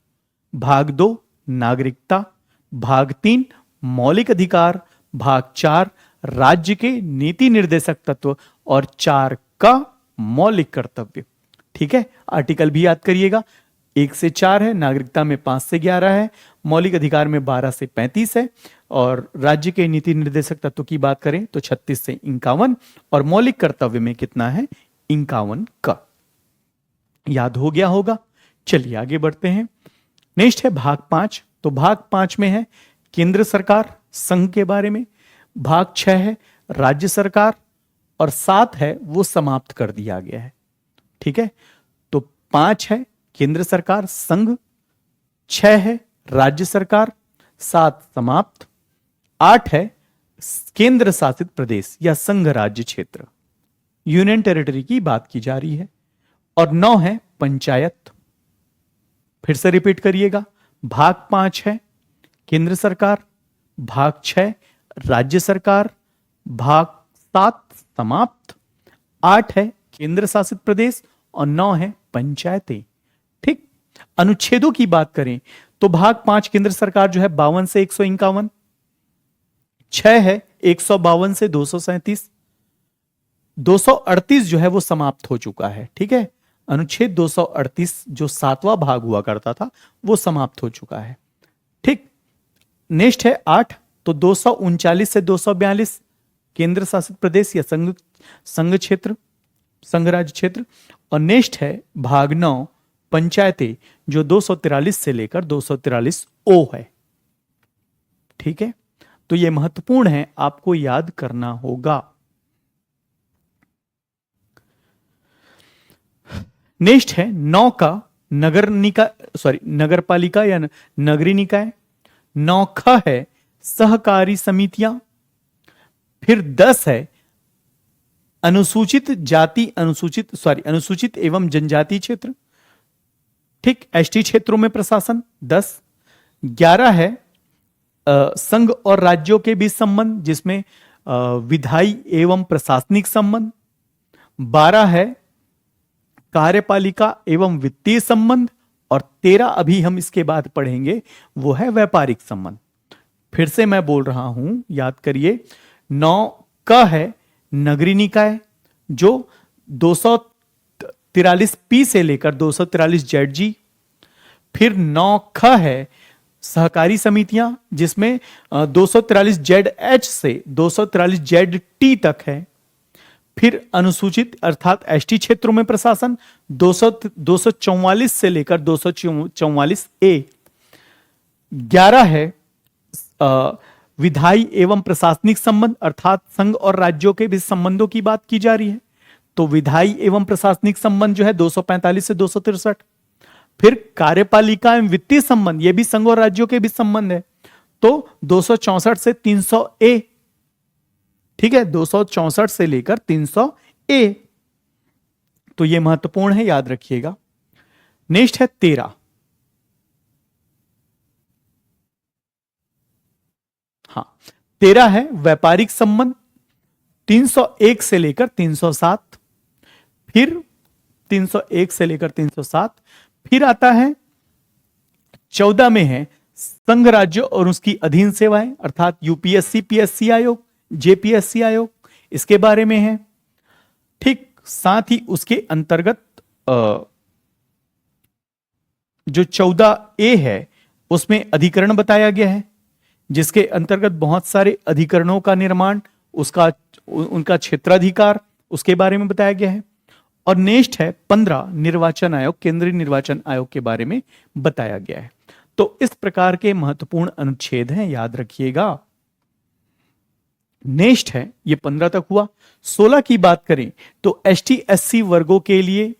भाग 2 नागरिकता, भाग 3 मौलिक अधिकार, भाग 4 राज्य के नीति निर्देशक तत्व और 4 का मौलिक कर्तव्य। ठीक है, आर्टिकल भी याद करिएगा। 1 से 4 है, नागरिकता में 5 से 11 है, मौलिक अधिकार में 12 से 35 है, और राज्य के नीति निर्देशक तत्व की बात करें तो 36 से 51, और मौलिक कर्तव्य में कितना है, 51 का। याद हो गया होगा। चलिए आगे बढ़ते हैं। नेक्स्ट है भाग 5। तो भाग 5 में है केंद्र सरकार संघ के बारे में, भाग 6 है राज्य सरकार, और 7 है वो समाप्त कर दिया गया है। ठीक है, तो 5 है केंद्र सरकार संघ, 6 है राज्य सरकार, 7 समाप्त, 8 है केंद्र शासित प्रदेश या संघ राज्य क्षेत्र, यूनियन टेरिटरी की बात की जा रही है, और 9 है पंचायत। फिर से रिपीट करिएगा। भाग 5 है केंद्र सरकार, भाग 6 राज्य सरकार, भाग 7 समाप्त, 8 है केंद्र शासित प्रदेश, और 9 है पंचायतें। ठीक, अनुच्छेदों की बात करें तो भाग 5 केंद्र सरकार जो है 52 से 151, 6 है 152 से 237, 238 जो है वो समाप्त हो चुका है। ठीक है, अनुच्छेद 238 जो 7वां भाग हुआ करता था वो समाप्त हो चुका है। ठीक, नेक्स्ट है 8, तो 239 से 242 केंद्र शासित प्रदेश या संघ क्षेत्र, संघ राज्य क्षेत्र, और नेक्स्ट है भाग 9 पंचायतें, जो 243 से लेकर 243 ओ है। ठीक है, तो ये महत्वपूर्ण है, आपको याद करना होगा। नेक्स्ट है 9 का नगर पालिका या नगरीय निकाय, 9 ख है सहकारी समितियां, फिर 10 है अनुसूचित एवं जनजाति क्षेत्र, ठीक, एसटी क्षेत्रों में प्रशासन 10, 11 है संघ और राज्यों के बीच संबंध, जिसमें विधायी एवं प्रशासनिक संबंध, 12 है कार्यपालिका एवं वित्तीय संबंध, और 13 अभी हम इसके बाद पढ़ेंगे, वो है व्यापारिक संबंध। फिर से मैं बोल रहा हूं, याद करिए। 9 का है नगरीय निकाय, जो 243 पी से लेकर 243 जेड जी। फिर 9 ख है सहकारी समितियां, जिसमें 243 जेड एच से 243 जेड टी तक है। फिर अनुसूचित अर्थात एसटी क्षेत्रों में प्रशासन 244 से लेकर 244 ए। 11 है विधायी एवं प्रशासनिक संबंध, अर्थात संघ और राज्यों के बीच संबंधों की बात की जा रही है, तो विधायी एवं प्रशासनिक संबंध जो है 245 से 263। फिर कार्यपालिका एवं वित्तीय संबंध, ये भी संघ और राज्यों के बीच संबंध है, तो 264 से 300 ए। ठीक है, 264 से लेकर 300 ए, तो ये महत्वपूर्ण है, याद रखिएगा। नेक्स्ट है 13। हाँ, 13 है व्यापारिक संबंध, 301 से लेकर 307। फिर 301 से लेकर 307। फिर आता है 14 में है संघ राज्य और उसकी अधीन सेवाएं, अर्थात यूपीएससी पीएससी आयोग, जेपीएससी आयोग, इसके बारे में है। ठीक, साथ ही उसके अंतर्गत जो 14 ए है उसमें अधिकरण बताया गया है, जिसके अंतर्गत बहुत सारे अधिकरणों का निर्माण, उनका क्षेत्राधिकार, उसके बारे में बताया गया है। और नेक्स्ट है 15 निर्वाचन आयोग, केंद्रीय निर्वाचन आयोग के बारे में बताया गया है। तो इस प्रकार के महत्वपूर्ण अनुच्छेद हैं, याद रखिएगा। नेक्स्ट है, ये 15 तक हुआ। 16 की बात करें तो एसटी एससी वर्गों के लिए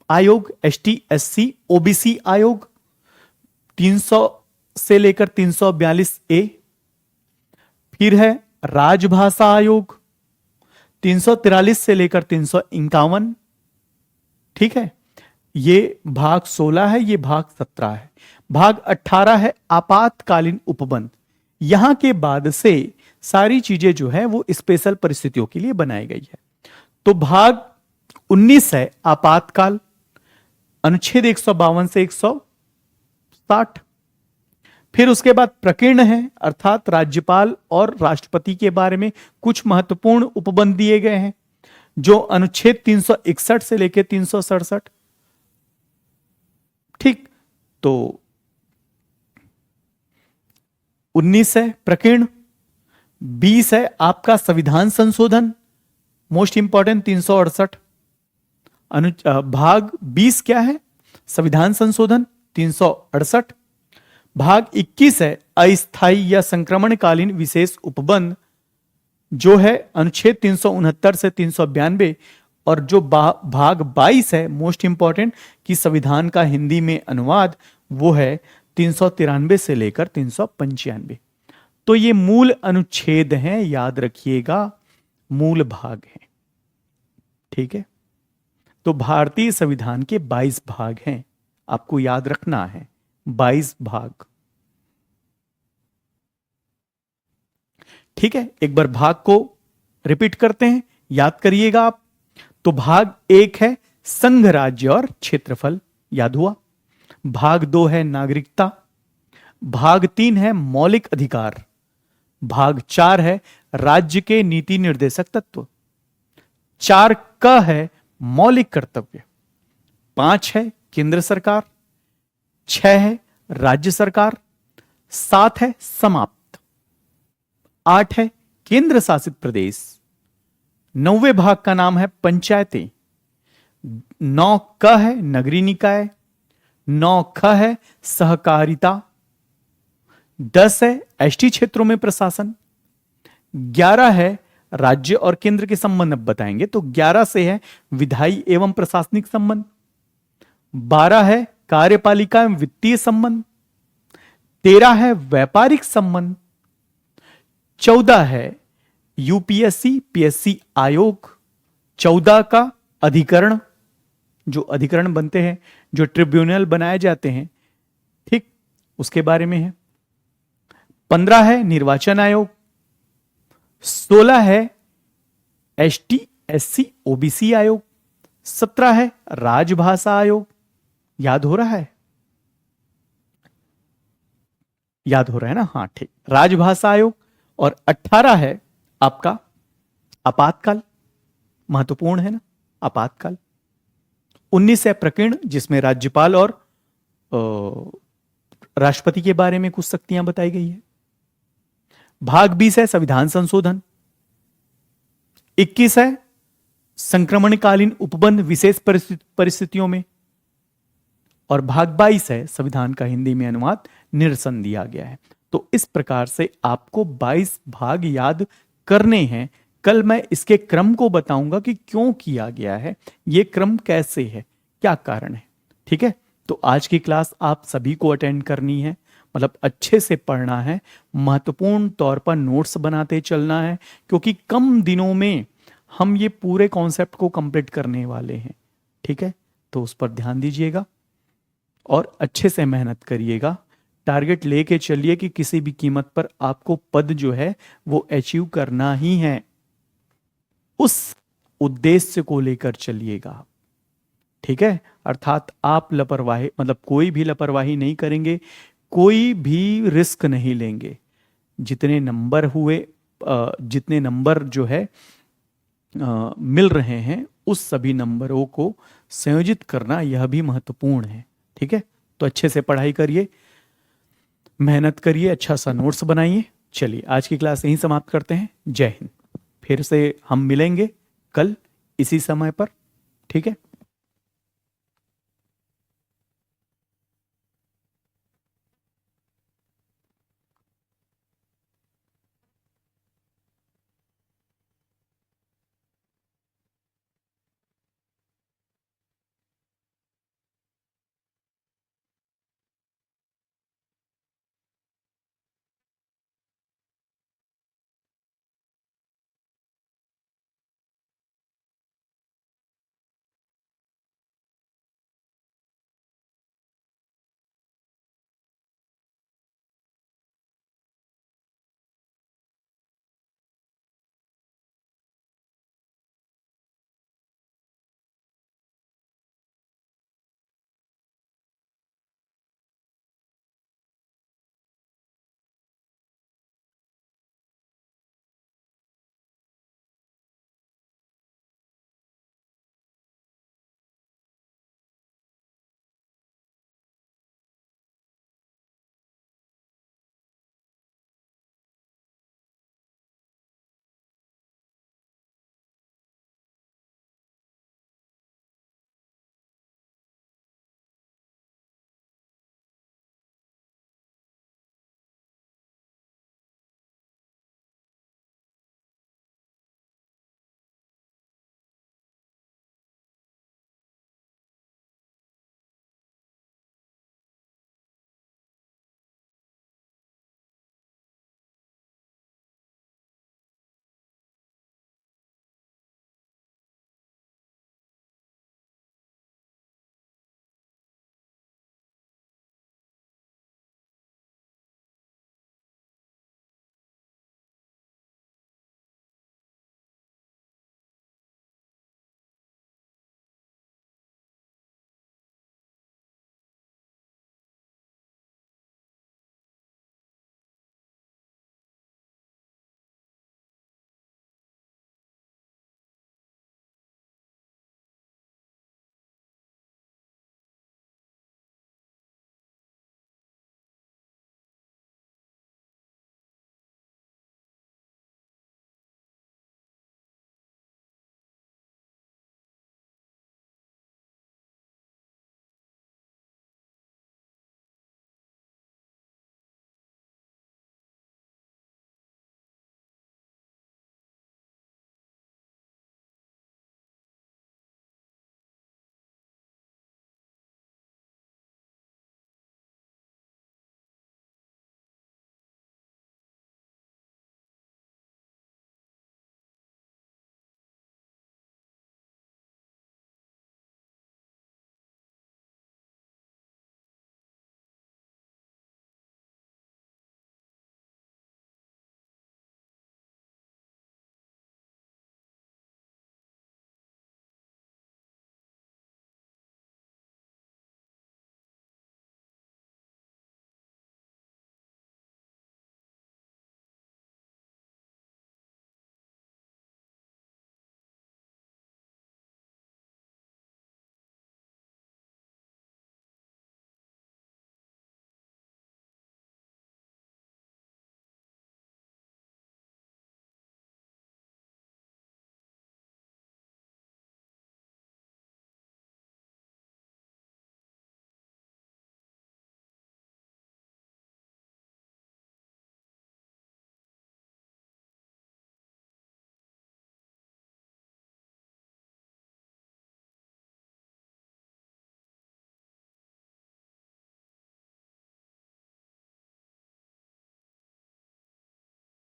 आयोग, एसटी एससी ओबीसी आयोग 300 से लेकर 342 ए। फिर है राजभाषा आयोग 343 से लेकर 351। ठीक है, ये भाग 16 है, ये भाग 17 है। भाग 18 है आपातकालीन उपबंध। यहां के बाद से सारी चीजें जो है वो स्पेशल परिस्थितियों के लिए बनाई गई है। तो भाग 19 है आपातकाल, अनुच्छेद 152 से 160। फिर उसके बाद प्रकीर्ण है, अर्थात राज्यपाल और राष्ट्रपति के बारे में कुछ महत्वपूर्ण उपबंध दिए गए हैं, जो अनुच्छेद 361 से लेकर 367। ठीक, तो 19 है प्रकीर्ण। 20 है आपका संविधान संशोधन, मोस्ट इंपॉर्टेंट 368। भाग 20 क्या है? संविधान संशोधन 368। भाग 21 है अस्थायी या संक्रमणकालीन विशेष उपबंध, जो है अनुच्छेद 369 से 392। और जो भाग 22 है मोस्ट इंपॉर्टेंट कि संविधान का हिंदी में अनुवाद, वो है 393 से लेकर 395। तो ये मूल अनुच्छेद हैं, याद रखिएगा, मूल भाग हैं। ठीक है, तो भारतीय संविधान के 22 भाग हैं, आपको याद रखना है 22 भाग। ठीक है, एक बार भाग को रिपीट करते हैं, याद करिएगा आप। तो भाग 1 है संघ, राज्य और क्षेत्रफल, याद हुआ। भाग 2 है नागरिकता। भाग 3 है मौलिक अधिकार। भाग 4 है राज्य के नीति निर्देशक तत्व। 4 क है मौलिक कर्तव्य। 5 है केंद्र सरकार। 6 है राज्य सरकार। 7 है समाप्त। 8 है केंद्र शासित प्रदेश। 9वें भाग का नाम है पंचायतें। 9 क है नगरीय निकाय। 9 ख है सहकारिता। 10 है एसटी क्षेत्रों में प्रशासन। 11 है राज्य और केंद्र के संबंध, अब बताएंगे। तो 11 से है विधायी एवं प्रशासनिक संबंध। 12 है कार्यपालिका एवं वित्तीय संबंध। 13 है व्यापारिक संबंध। 14 है यूपीएससी पीएससी आयोग। 14 का अधिकरण, जो अधिकरण बनते हैं, जो ट्रिब्यूनल बनाए जाते हैं, ठीक, उसके बारे में है। 15 है निर्वाचन आयोग। 16 है एसटी एससी ओबीसी आयोग। 17 है राजभाषा आयोग। याद हो रहा है? याद हो रहा है ना? हाँ, ठीक, राजभाषा आयोग। और 18 है आपका आपातकाल, महत्वपूर्ण है ना आपातकाल। 19 है प्रकीर्ण, जिसमें राज्यपाल और राष्ट्रपति के बारे में कुछ शक्तियां बताई गई है। भाग 20 है संविधान संशोधन। 21 है संक्रमणकालीन उपबंध विशेष परिस्थितियों में। और भाग 22 है संविधान का हिंदी में अनुवाद, निरसन दिया गया है। तो इस प्रकार से आपको 22 भाग याद करने हैं। कल मैं इसके क्रम को बताऊंगा कि क्यों किया गया है, यह क्रम कैसे है, क्या कारण है। ठीक है, तो आज की क्लास आप सभी को अटेंड करनी है, मतलब अच्छे से पढ़ना है, महत्वपूर्ण तौर पर नोट्स बनाते चलना है, क्योंकि कम दिनों में हम ये पूरे कॉन्सेप्ट को कंप्लीट करने वाले हैं। ठीक है, तो उस पर ध्यान दीजिएगा और अच्छे से मेहनत करिएगा। टारगेट लेके चलिए कि किसी भी कीमत पर आपको पद जो है वो अचीव करना ही है। उस उद्देश्य को लेकर चलिएगा। ठीक है, अर्थात आप लापरवाही, मतलब कोई भी लापरवाही नहीं करेंगे, कोई भी रिस्क नहीं लेंगे। जितने नंबर हुए, जितने नंबर जो है मिल रहे हैं, उस सभी नंबरों को संयोजित करना यह भी महत्वपूर्ण है। ठीक है, तो अच्छे से पढ़ाई करिए, मेहनत करिए, अच्छा सा नोट्स बनाइए। चलिए आज की क्लास यहीं समाप्त करते हैं। जय हिंद। फिर से हम मिलेंगे कल इसी समय पर। ठीक है।